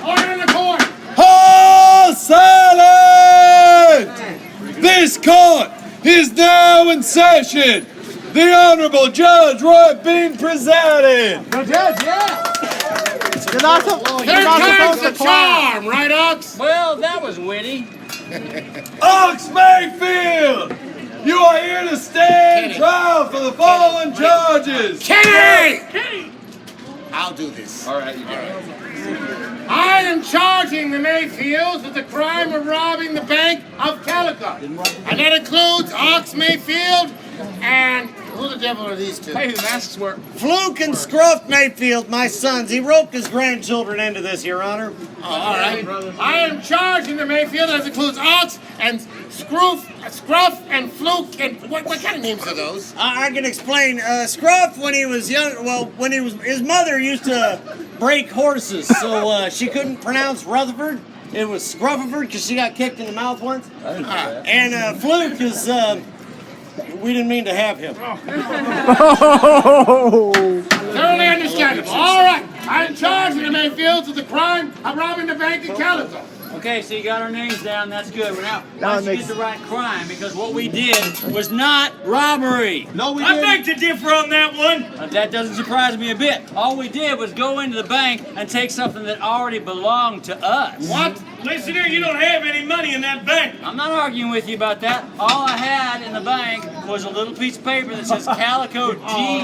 Order in the court! All silent! This court is now in session. The Honorable Judge Roy Bean presiding. Go Judge, yeah. You're not Third supposed time's to the clap. charm, right, Ox? Well, that was witty. Ox Mayfield, you are here to stand trial for the following charges. Kenny! I'll do this. All right, you got it. I am charging the Mayfields with the crime of robbing the Bank of Calico. And that includes Ox Mayfield and who the devil are these two? Hey, the masks work. Fluke and Scruff Mayfield, my sons. He roped his grandchildren into this, Your Honor. Oh, all right. I am charging the Mayfield, that includes Ox and Scruff and Fluke and what kind of names are those? I can explain. Scruff, when he was young, his mother used to break horses, so she couldn't pronounce Rutherford. It was Scrufford because she got kicked in the mouth once. And Fluke is, we didn't mean to have him. Thoroughly understandable. All right. I'm charging the Mayfields with the crime of robbing the Bank of Calico. Okay, so you got our names down. That's good. Well, now, Now why it don't you makes- get the right crime? Because what we did was not robbery. No, we I didn't. beg to differ on that one. That doesn't surprise me a bit. All we did was go into the bank and take something that already belonged to us. What? Listen here, you don't have any money in that bank. I'm not arguing with you about that. All I had in the bank was a little piece of paper that says Calico G. Oh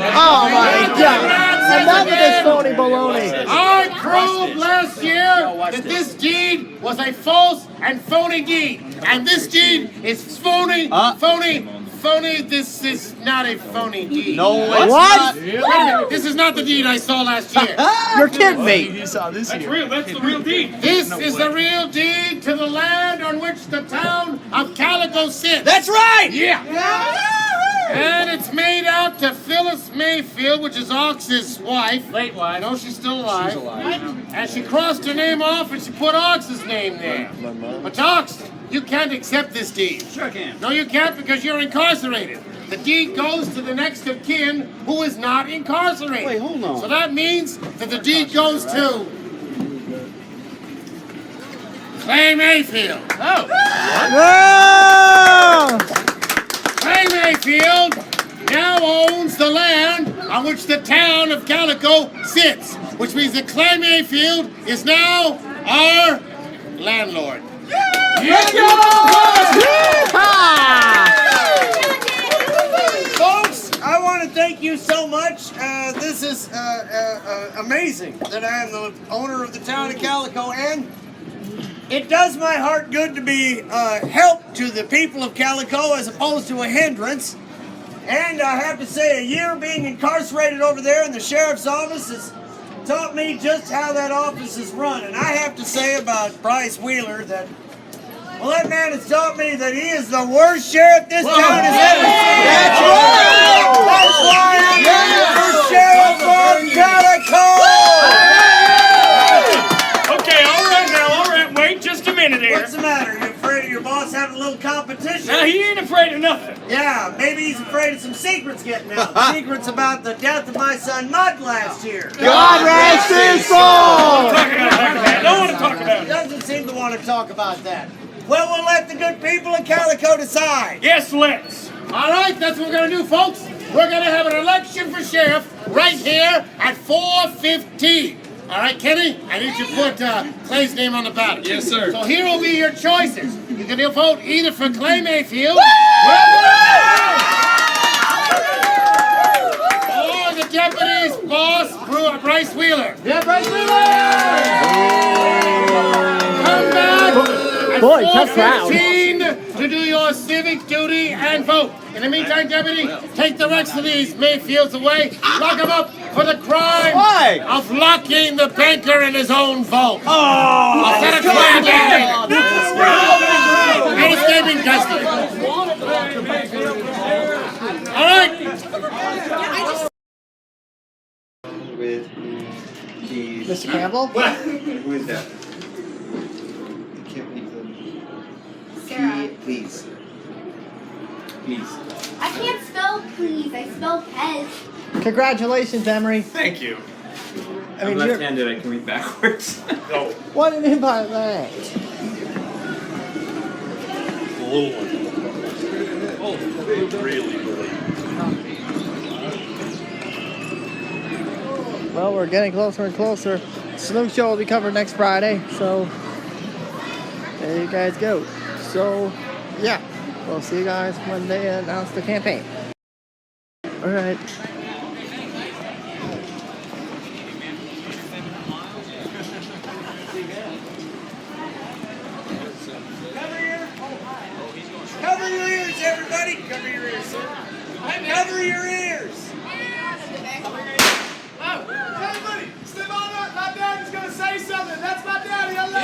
my God! Enough of this phony baloney. I proved last year that this deed was a false and phony deed. And this deed is phony. This is not a phony deed. No, What? Wait a minute, this is not the deed I saw last year. You're kidding me. You saw this That's here. real. That's the real deed. This is the real deed to the land on which the town of Calico sits. That's right! Yeah. And it's made out to Phyllis Mayfield, which is Ox's wife. Late wife. No, she's still alive. She's alive. And she crossed her name off and she put Ox's name there. But Ox, you can't accept this deed. Sure can. No, you can't because you're incarcerated. The deed goes to the next of kin who is not incarcerated. Wait, hold on. So that means that the deed goes to Clay Mayfield. Oh. Whoa! Clay Mayfield now owns the land on which the town of Calico sits, which means that Clay Mayfield is now our landlord. Folks, I want to thank you so much. This is amazing that I am the owner of the town of Calico, and it does my heart good to be help to the people of Calico as opposed to a hindrance. And I have to say, a year being incarcerated over there in the sheriff's office has taught me just how that office is run. And I have to say about Bryce Wheeler that Well, that man has taught me that he is the worst sheriff this town has ever seen. That's right! That's why I'm running for sheriff of Calico! Okay, all right now, all right. Wait just a minute here. What's the matter? You afraid of your boss having a little competition? Now, he ain't afraid of nothing. Yeah, maybe he's afraid of some secrets getting out. Secrets about the death of my son Mud last year. God rest his soul! I don't want to talk about He it. doesn't seem to want to talk about that. Well, we'll let the good people of Calico decide. Yes, let's. All right, that's what we're going to do, folks. We're going to have an election for sheriff right here at 4:15. All right, Kenny, I need you to put Clay's name on the ballot. Yes, sir. So here will be your choices. You can vote either for Clay Mayfield or the deputy's boss, Bryce Wheeler. Yeah, Bryce Wheeler! Come back Boy, at tough crowd. 4:15 to do your civic duty and vote. In the meantime, deputy, take the rest of these Mayfields away. Lock them up for the crime of locking the banker in his own vault. I'll set a trial date and escaping custody. All right. With me, please. Mr. Campbell? Who is that? Can't believe them. Sarah. Please. Please. I can't spell please. I spell Pez. Congratulations, Emery. Thank you. I mean, I'm you're... left-handed. I can read backwards. No, What do you mean by that? the little one. Oh, really, really. Well, we're getting closer and closer. Snoop Show will be covered next Friday, so there you guys go. So, yeah, we'll see you guys when they announce the campaign. All right. Cover your ears, everybody. Cover your ears, sir. Cover your ears. Everybody, step on up. My daddy's gonna say something. That's my daddy. I love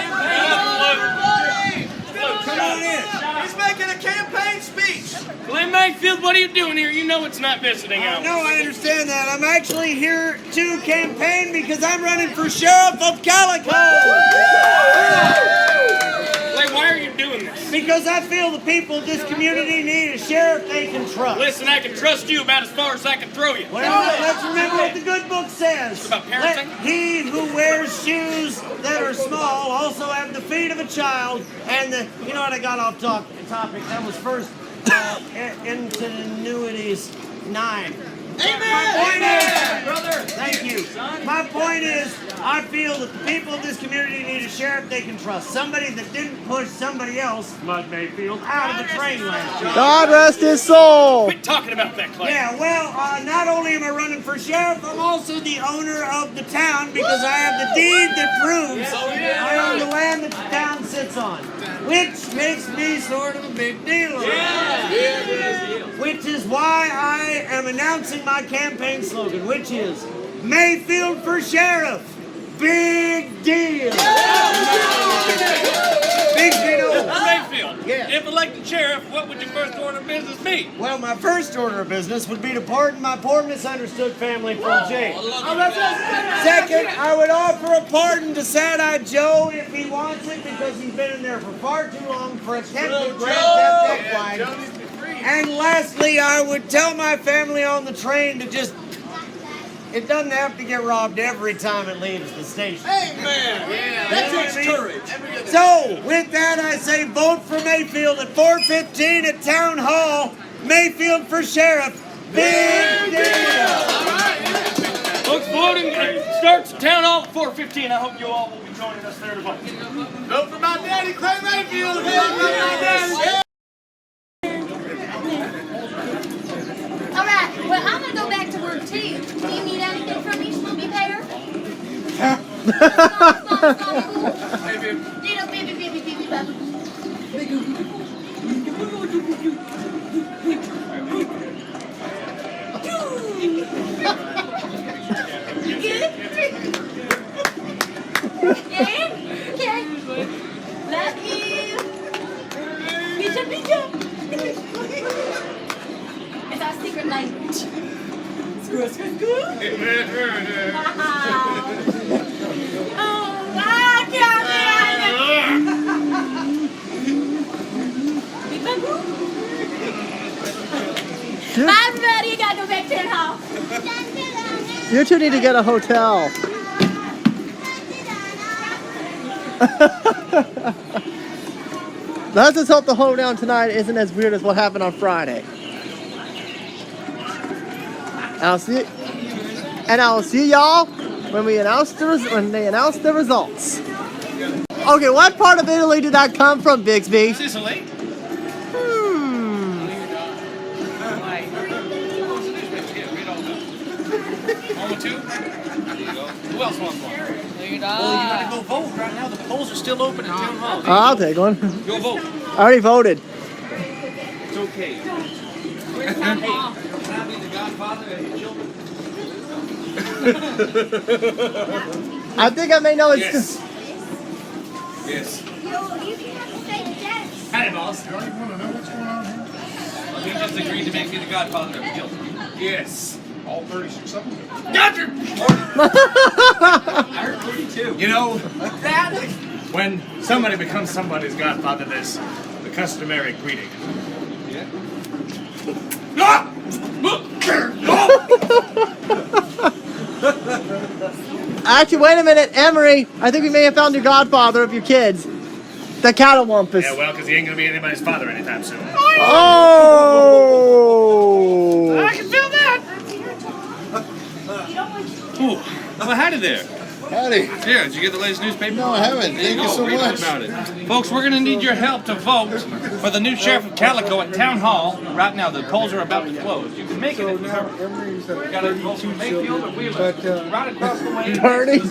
Come on in. He's making a campaign speech. Clay Mayfield, what are you doing here? You know it's not visiting hours. No, I understand that. I'm actually here to campaign because I'm running for sheriff of Calico. Clay, why are you doing this? Because I feel the people of this community need a sheriff they can trust. Listen, I can trust you about as far as I can throw you. Well, let's remember what the good book says. About Let parenting? he who wears shoes that are small also have the feet of a child. And you know what, I got off topic. That was first Ingenuities 9. Amen. My point is, brother. thank you. My point is, I feel that the people of this community need a sheriff they can trust. Somebody that didn't push somebody else, Mud Mayfield, out of the train last year. God rest his soul. Quit talking about that, Clay. Yeah, well, not only am I running for sheriff, I'm also the owner of the town because I have the deed that proves I own the land that the town sits on, which makes me sort of a big deal. Which is why I am announcing my campaign slogan, which is Mayfield for sheriff. Big deal. Big deal. Mayfield, Yeah. if elected sheriff, what would your first order of business be? Well, my first order of business would be to pardon my poor misunderstood family from jail. Second, I would offer a pardon to Sad-Eyed Joe if he wants it because he's been in there for far too long for attempted grand theft equine. And lastly, I would tell my family on the train to just, it doesn't have to get robbed every time it leaves the station. That takes courage. So, with that, I say vote for Mayfield at 4:15 at Town Hall. Mayfield for sheriff. Big deal. Folks, voting starts at Town Hall at 4:15. I hope you all will be joining us there to vote. Vote for my daddy, Clay Mayfield. Vote for my daddy. All right. Well, I'm gonna go back to work too. Do you need anything from me, Smokey Bear? Little baby, baby, baby, baby. You good? Yeah? Okay. Love you. You two need to get a hotel. Let's just hope the hoedown tonight isn't as weird as what happened on Friday. And I'll see y'all when they announce the results. Okay, what part of Italy did that come from, Bixby? Sicily. One or two? Who else wants one? Well, you gotta go vote right now. The polls are still open at Town Hall. I'll take one. Go vote. I already voted. It's okay. Hey, can I be the godfather of your children? I think I may know it's. Yes. Yes. Hi, boss. You don't even want to know what's going on here? He just agreed to make me the godfather of your children. Yes. All 36 of them? Gotcha! I heard 42. You know, when somebody becomes somebody's godfather, there's the customary greeting. Actually, wait a minute, Emery. I think we may have found your godfather of your kids. The Catawampus. Yeah, well, because he ain't going to be anybody's father anytime soon. Oh! I can feel that! Ooh. Well, howdy there. Howdy. Here, did you get the latest newspaper? No, I haven't. There Thank you go. so Read much. about it. Folks, we're going to need your help to vote for the new sheriff of Calico at Town Hall. Right now, the polls are about to close. You can make it if you got to vote for Mayfield or Wheeler. Right across the way. 32.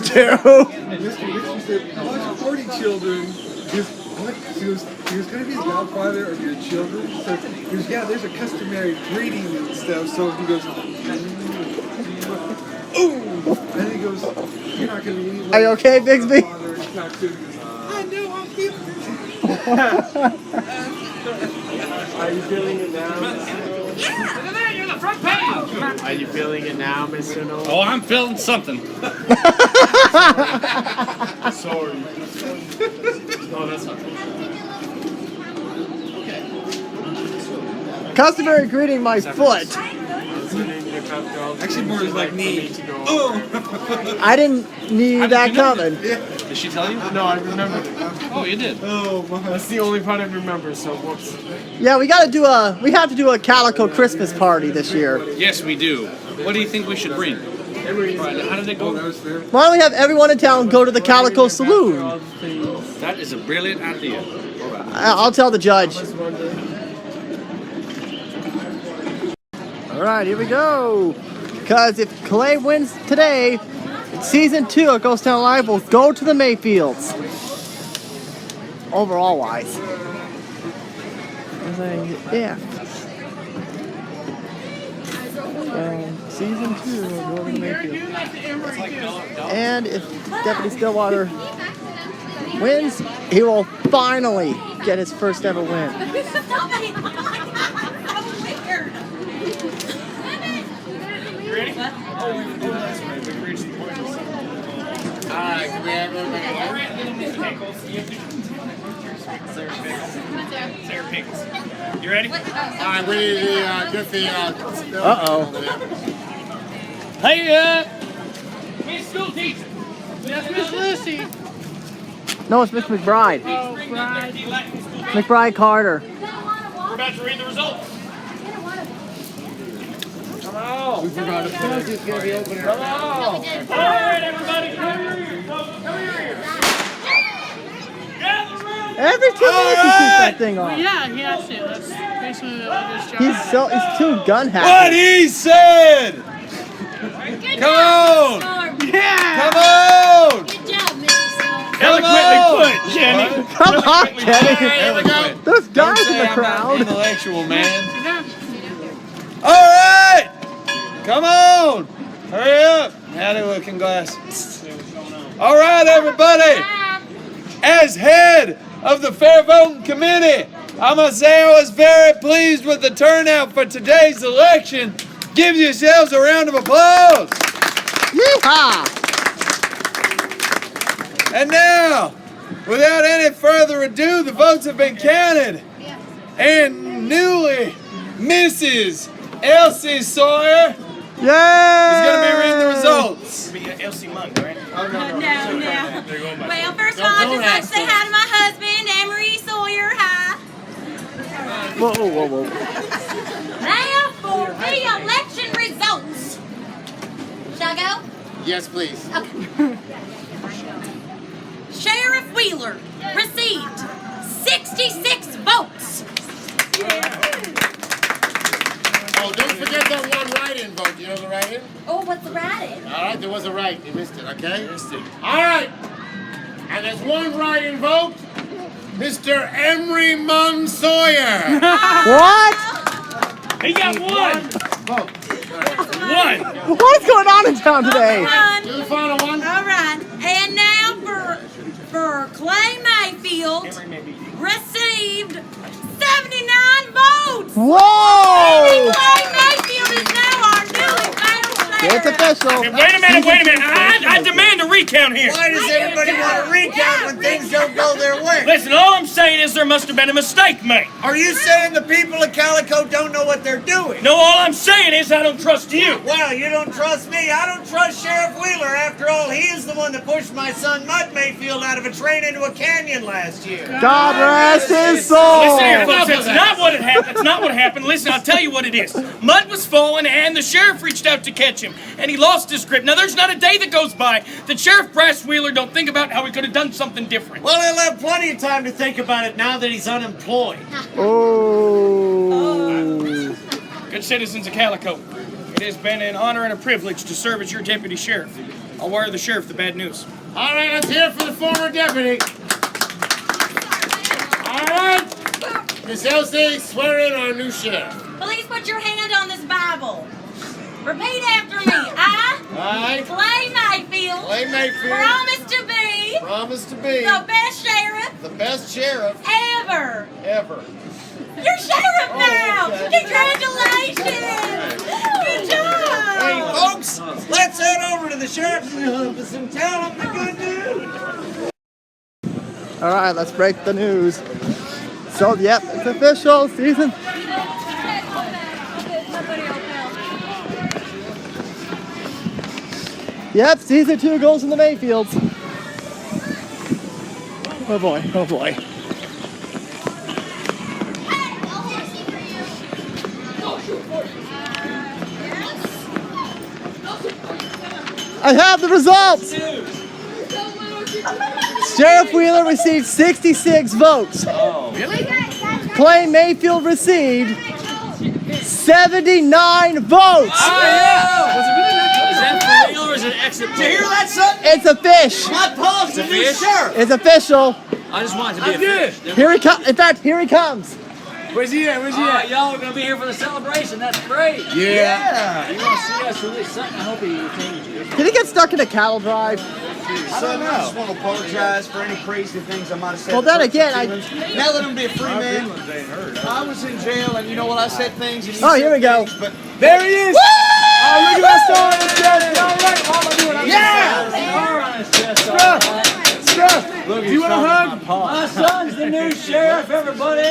Mr. Richie said, watch 40 children. He was going to be his godfather of your children. So he goes, yeah, there's a customary greeting and stuff. So he goes, ooh. And he goes, you're not going to be. Are you okay, Bixby? I know, I'm feeling it. Are you feeling it now? You're the front page. Are you feeling it now, Mr. Noel? Oh, I'm feeling something. Sorry. Oh, that's not true. Customary greeting my foot. Actually, more like knee. I didn't need that coming. Did she tell you? No, I remembered it. Oh, you did. Oh, my. That's the only part I remember, so whoops. Yeah, we have to do a Calico Christmas party this year. Yes, we do. What do you think we should bring? Right, how did it go? Why don't we have everyone in town go to the Calico Saloon? That is a brilliant idea. I'll tell the judge. All right, here we go. Because if Clay wins today, season 2 of Ghost Town Live will go to the Mayfields. Overall wise. Yeah. Season 2 will go to the Mayfields. And if Deputy Stillwater wins, he will finally get his first ever win. Ready? Alright, can we have Sarah Pickles. You ready? Alright, we need to get the... Uh-oh. Hey, Miss School Teacher. That's Miss Lucy. No, it's Miss McBride. Oh, McBride Carter. We're about to read the results. Come on. We forgot to put it. Come on. All right, everybody, come here. Gather around. Every 2 minutes he keeps that thing on. Yeah, he has to. That's basically what his job. He's too gun happy. What he said! Good Come job, on! Storm. Yeah! Come on! Good job, Mrs. Storm. Eloquently put, Jenny. Come on, Kenny. Here we go. There's guys Don't in say the I'm not crowd. intellectual, man. All right! Come on! Hurry up! Howdy looking glasses. All right, everybody! As head of the Fair Voting Committee, I must say I was very pleased with the turnout for today's election. Give yourselves a round of applause. Yeehaw! And now, without any further ado, the votes have been counted. And newly, Mrs. Elsie Sawyer Yay! He's going to be reading the results. Be Elsie Munn, right? No. Well, first of all, I'd just like to say hi to my husband, Emery Sawyer. Hi. Whoa, whoa, whoa. Now for the election results. Shall I go? Yes, please. Okay. Sheriff Wheeler received 66 votes. Oh, don't forget that one write-in vote. You know the write-in? Oh, what's the write-in? All right, there was a write. You missed it, okay? All right. And there's one write-in vote. Mr. Emery Munn Sawyer. What? He got one. One. What's going on in town today? Do the final one. All right. And now for Clay Mayfield received 79 votes. Whoa! Clay Mayfield is now our newly found mayor. It's official. Okay, wait a minute. I demand a recount here. Why does everybody want to recount when things don't go their way? Listen, all I'm saying is there must have been a mistake made. Are you saying the people of Calico don't know what they're doing? No, all I'm saying is I don't trust you. Well, you don't trust me. I don't trust Sheriff Wheeler. After all, he is the one that pushed my son Mud Mayfield out of a train into a canyon last year. God rest his soul. Listen here, folks, that's not what happened. That's not what happened. Listen, I'll tell you what it is. Mud was falling, and the sheriff reached out to catch him, and he lost his grip. Now, there's not a day that goes by that Sheriff Brass Wheeler don't think about how he could have done something different. Well, he'll have plenty of time to think about it now that he's unemployed. Oh. Good citizens of Calico, it has been an honor and a privilege to serve as your deputy sheriff. I'll wire the sheriff the bad news. All right, let's hear it for the former deputy. All right. Miss Elsie, swear in our new sheriff. Please put your hand on this Bible. Repeat after me. I, Clay Mayfield, promise to be the best sheriff ever. You're sheriff now. okay. Congratulations. Good job. Hey, folks, let's head over to the sheriff's office and tell him the good news. All right, let's break the news. So, yep, it's official. Season. Yep, season 2 goes in the Mayfields. Oh boy, oh boy. I have the results! Sheriff Wheeler received 66 votes. Oh, really? Clay Mayfield received 79 votes. Is that for real or is it exit? Did you hear that, son? It's a fish. My pa's the new sheriff. It's official. I just want it to be a fish. Here he comes. In fact, here he comes. Where's he at? Where's he at? Y'all are gonna be here for the celebration. That's great. Yeah. You want to see us release something? I hope he changes it. Did he get stuck in a cattle drive? I don't know. I just want to apologize for any crazy things I might have said. Well, then again, now let him be a free man. I was in jail, and you know what? I said things. And Oh, here we go. But there he is. Oh, look at that star on his chest. All right. All I'm doing. Look, do you want a hug? My son's the new sheriff, everybody.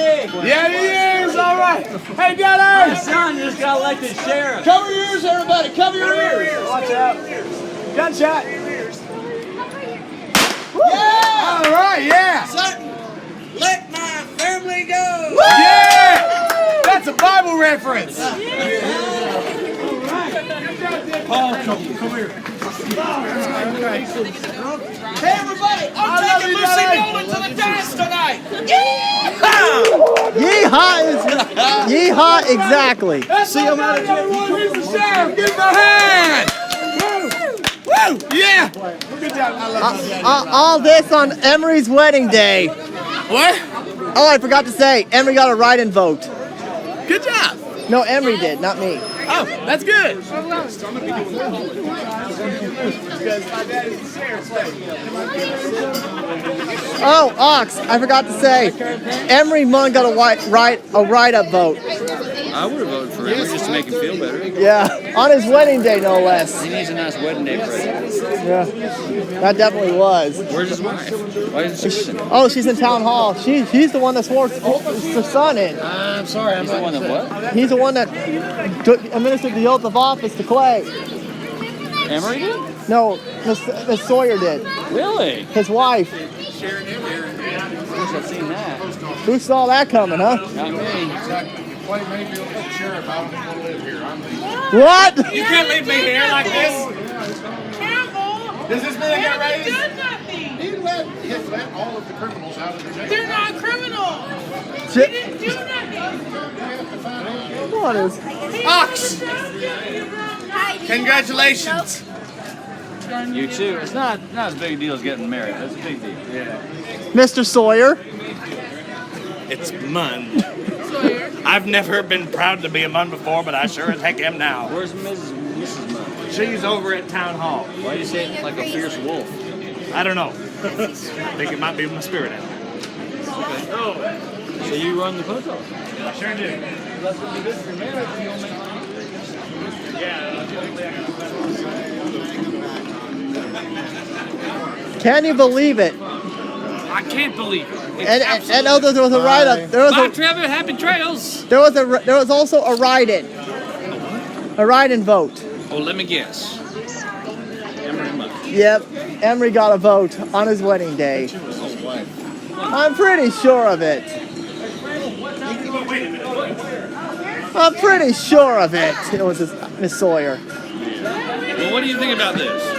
Yeah, he is. All right. Hey, My guys. son just got elected sheriff. Cover your ears, everybody. Cover your ears. Watch out. Gunshot. Yeah. All right. Yeah. Sutton, let my family go. Yeah. That's a Bible reference. Paul, come here. Hey, everybody, I'm taking Lucy Nolan to the dance tonight. Yeehaw, exactly. See him out of jail. Here's the sheriff. Give him a hand. Woo! Yeah. Good job. I love you. All this on Emery's wedding day. What? Oh, I forgot to say, Emery got a write-in vote. Good job. No, Emery did, not me. Oh, that's good. Oh, Ox, I forgot to say, Emery Munn got a write-up vote. I would have voted for him just to make him feel better. Yeah, on his wedding day, no less. He needs a nice wedding day present. Yeah, that definitely was. Where's his wife? Why isn't she with him? Oh, she's in town hall. He's the one that swore her son in. I'm sorry, he's the one that what? He's the one that administered the oath of office to Clay. Emery did? No, Miss Sawyer did. Really? His wife. I wish I'd seen that. Who saw that coming, huh? Not me. Clay Mayfield, the sheriff. I don't want to live here. I'm leaving. What? You can't leave me here like this. Does this man get raised? Done nothing. He let all of the criminals out of the jail. They're not criminals. They didn't do nothing. What is? Ox! Congratulations. You too. It's not as big a deal as getting married. That's a big deal. Yeah. Mr. Sawyer. It's Munn. I've never been proud to be a Munn before, but I sure as heck am now. Where's Mrs. Munn? She's over at town hall. Why do you say it like a fierce wolf? I don't know. I think it might be my spirit animal. Okay. Oh. So you run the post office? I sure do. That's gonna be good for your marriage. You don't make money. Can you believe it? I can't believe it. And oh, there was a write-up. Bye, Trevor. Happy trails. There was also a write-in. A write-in vote. Oh, let me guess. Emery Munn. Yep, Emery got a vote on his wedding day. I'm pretty sure of it. I'm pretty sure of it. It was Miss Sawyer. Well, what do you think about this?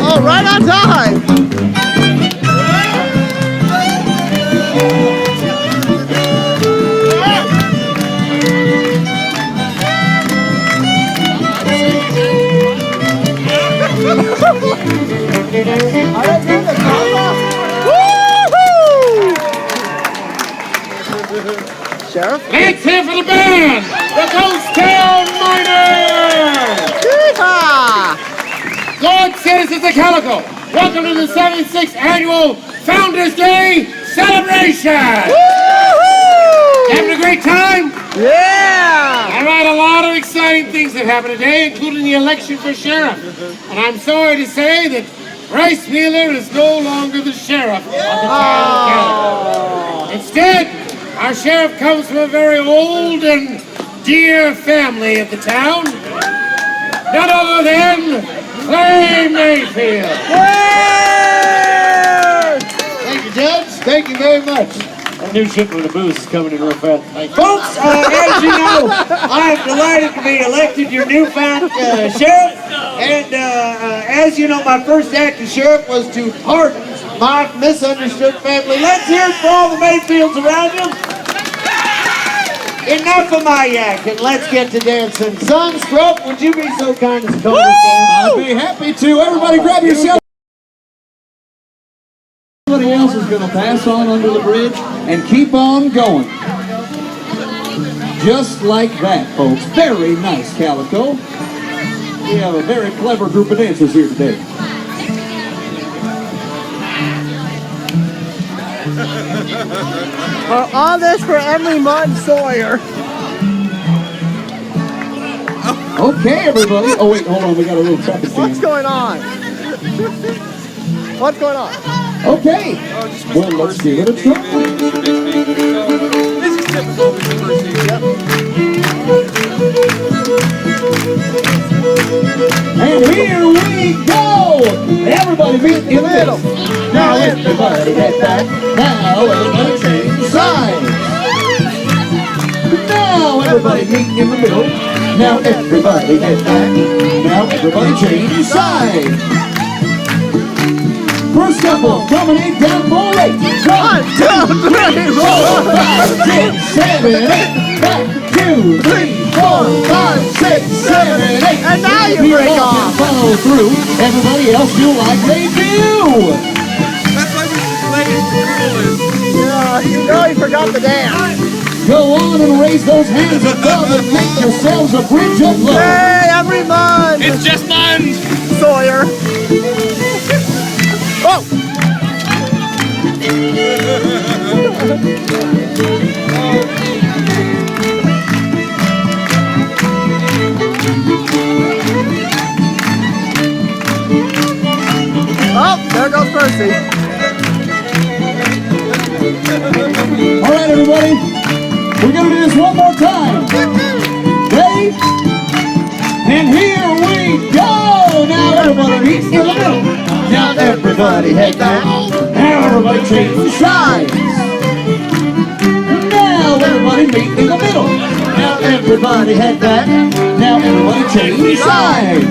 Oh, right on time! Sheriff? Let's hear for the band! The Ghost Town Miners! Yeehaw! Lord citizens of Calico, welcome to the 76th Annual Founders Day Celebration! Having a great time? Yeah! All right, a lot of exciting things have happened today, including the election for sheriff. And I'm sorry to say that Bryce Wheeler is no longer the sheriff of the town of Calico. Instead, our sheriff comes from a very old and dear family of the town. None other than Clay Mayfield. Thank you, Judge. Thank you very much. A new shipment of booze is coming in real fast. Folks, as you know, I am delighted to be elected your newfound sheriff. And as you know, my first act as sheriff was to pardon my misunderstood family. Let's hear it for all the Mayfields around you. Enough of my yak, and let's get to dancing. Son, Scrub, would you be so kind as to come with me? I'd be happy to. Everybody grab yourself. Somebody else is going to pass on under the bridge and keep on going. Just like that, folks. Very nice, Calico. We have a very clever group of dancers here today. All this for Emily Munn Sawyer. Okay, everybody. Oh, wait, hold on. We got a little traffic jam. What's going on? What's going on? Okay. Well, let's give it a try. And here we go! Everybody meet in the middle. everybody head back. Now everybody change sides. Now everybody meet in the middle. Now everybody head back. Now everybody change sides. First couple, promenade down 4, 8. 1, 2, 3, 4, 5, 6, 7, 8. Back, 2, 3, 4, 5, 6, 7, 8. And now you If break all off. can follow through, everybody else do like they do. That's why we should play it cool. Yeah, you know he forgot the dance. Go on and raise those hands above and make yourselves a bridge of love. Hey, everyone! It's just mine. Sawyer. Oh! Oh, there goes Percy. All right, everybody. We're going to do this one more time. Ready? And here we go. Now everybody meet in the middle. Now everybody head back. Now everybody change sides. Now everybody meet in the middle. Now everybody head back. Now everybody change sides.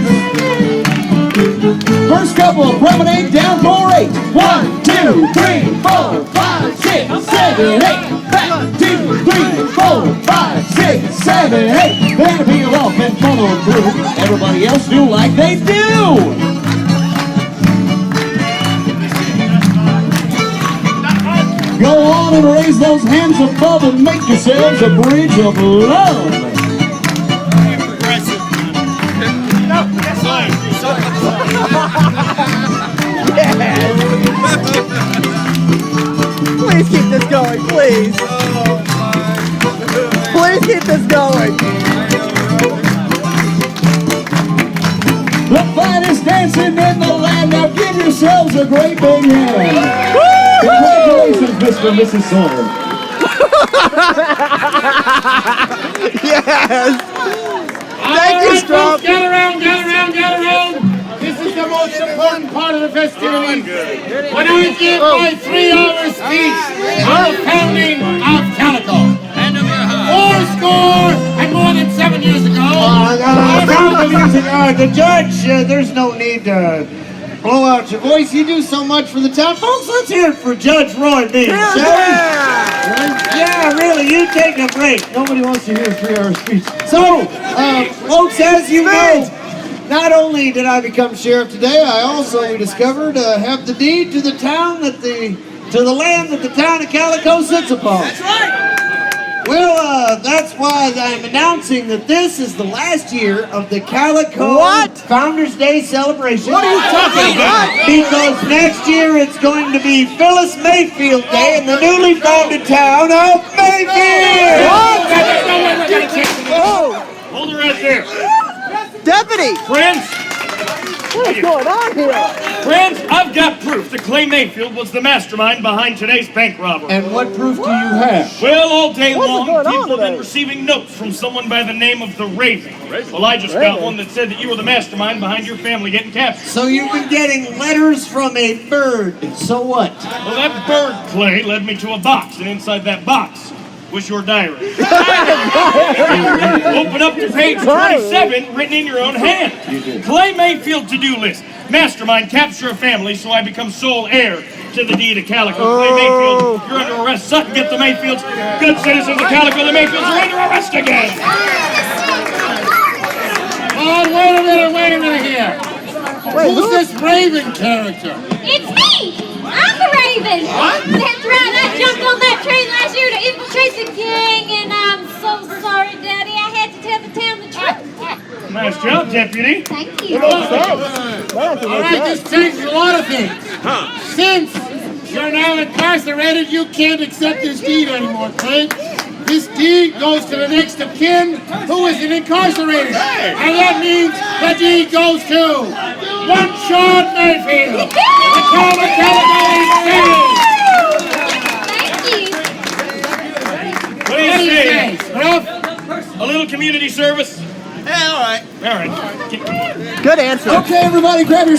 First couple, promenade down 4, 8. 1, 2, 3, 4, 5, 6, 7, 8. Back, 2, 3, 4, 5, 6, 7, 8. Then peel off and follow through. Everybody else do like they do. Go on and raise those hands above and make yourselves a bridge of love. Please keep this going, please. Please keep this going. The finest dancing in the land. Now give yourselves a great big hand. Congratulations, Mr. and Mrs. Sawyer. Yes. Thank you, Storm. Get around. This is the most important part of the festivities. When I give my 3-hour speech on the founding of Calico. 4 and more than 7 years ago. The judge, there's no need to blow out your voice. You do so much for the town. Folks, let's hear it for Judge Roy Bean, shall we? Yeah, really, you take a break. Nobody wants to hear a 3-hour speech. So, folks, as you know, not only did I become sheriff today, I also, we discovered, have the deed to the town to the land that the town of Calico sits upon. That's right. Well, that's why I'm announcing that this is the last year of the Calico Founders Day celebration. What are you talking about? Because next year it's going to be Phyllis Mayfield Day in the newly founded town of Mayfield. Hold her right there. Deputy! Friends! What is going on here? Friends, I've got proof that Clay Mayfield was the mastermind behind today's bank robbery. And what proof do you have? Well, all day What's long, going on people have today? been receiving notes from someone by the name of the Raven. Well, I just got one that said that you were the mastermind behind your family getting captured. So you've been getting letters from a bird. So what? Well, that bird, Clay, led me to a box, and inside that box was your diary. Open up to page 27, written in your own hand. Clay Mayfield to-do list. Mastermind, capture a family so I become sole heir to the deed of Calico. Clay Mayfield, you're under arrest. Sutton, get the Mayfields. Good citizens of Calico, the Mayfields are under arrest again. Oh, wait a minute here. Who's this Raven character? It's me! I'm the Raven! What? That's right, I jumped on that train last year to infiltrate the gang, and I'm so sorry, Daddy. I had to tell the town the truth. Nice job, Deputy. Thank you. All right, this changes a lot of things. Since you're now incarcerated, you can't accept this deed anymore, Clay. This deed goes to the next of kin who isn't incarcerated. And that means the deed goes to one Sean Mayfield. The town of Calico is saved. Thank you. What do you say, Ruff? A little community service? Yeah, all right. All right. Good answer. Okay, everybody, grab your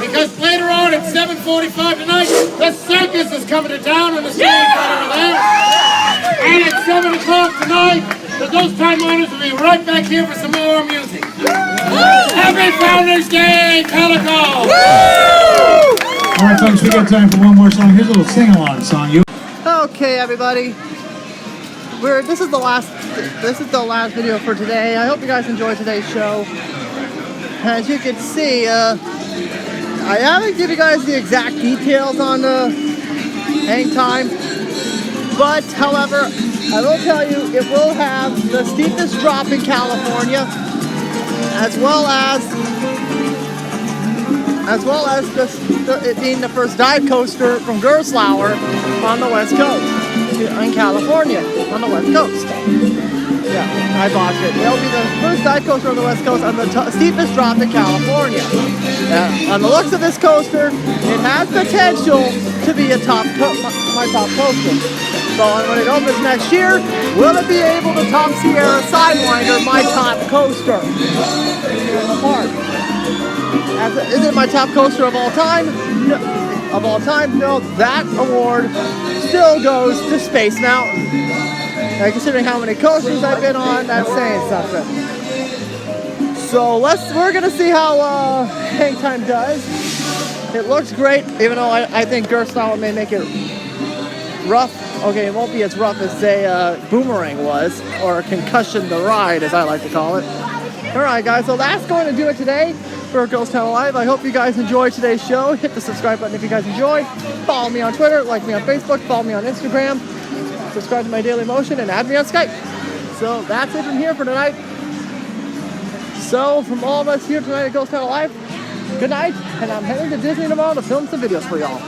because later on at 7:45 tonight, the circus is coming to town on the stage right over there. And at 7 o'clock tonight, the Ghost Time Miners will be right back here for some more music. Happy Founders Day, Calico! All right, folks, we got time for one more song. Here's a little sing-along song. Okay, everybody. This is the last video for today. I hope you guys enjoyed today's show. As you can see, I haven't given you guys the exact details on the hang time, but however, I will tell you it will have the steepest drop in California, as well as it being the first dive coaster from Gerstlauer on the West Coast, in California, on the West Coast. Yeah, I botched it. It'll be the first dive coaster on the West Coast on the steepest drop in California. On the looks of this coaster, it has potential to be my top coaster. So when it opens next year, will it be able to top Sierra Sidewinder, my top coaster in the park? Is it my top coaster of all time? No. Of all time? No. That award still goes to Space Mountain. And considering how many coasters I've been on, that's saying something. So we're gonna see how hang time does. It looks great, even though I think Gerstlauer may make it rough. Okay, it won't be as rough as say Boomerang was, or Concussion the Ride, as I like to call it. All right, guys. So that's going to do it today for Ghost Town Live. I hope you guys enjoyed today's show. Hit the subscribe button if you guys enjoyed. Follow me on Twitter, like me on Facebook, follow me on Instagram, subscribe to my Daily Motion, and add me on Skype. So that's it from here for tonight. So from all of us here tonight at Ghost Town Live, good night, and I'm heading to Disney tomorrow to film some videos for y'all.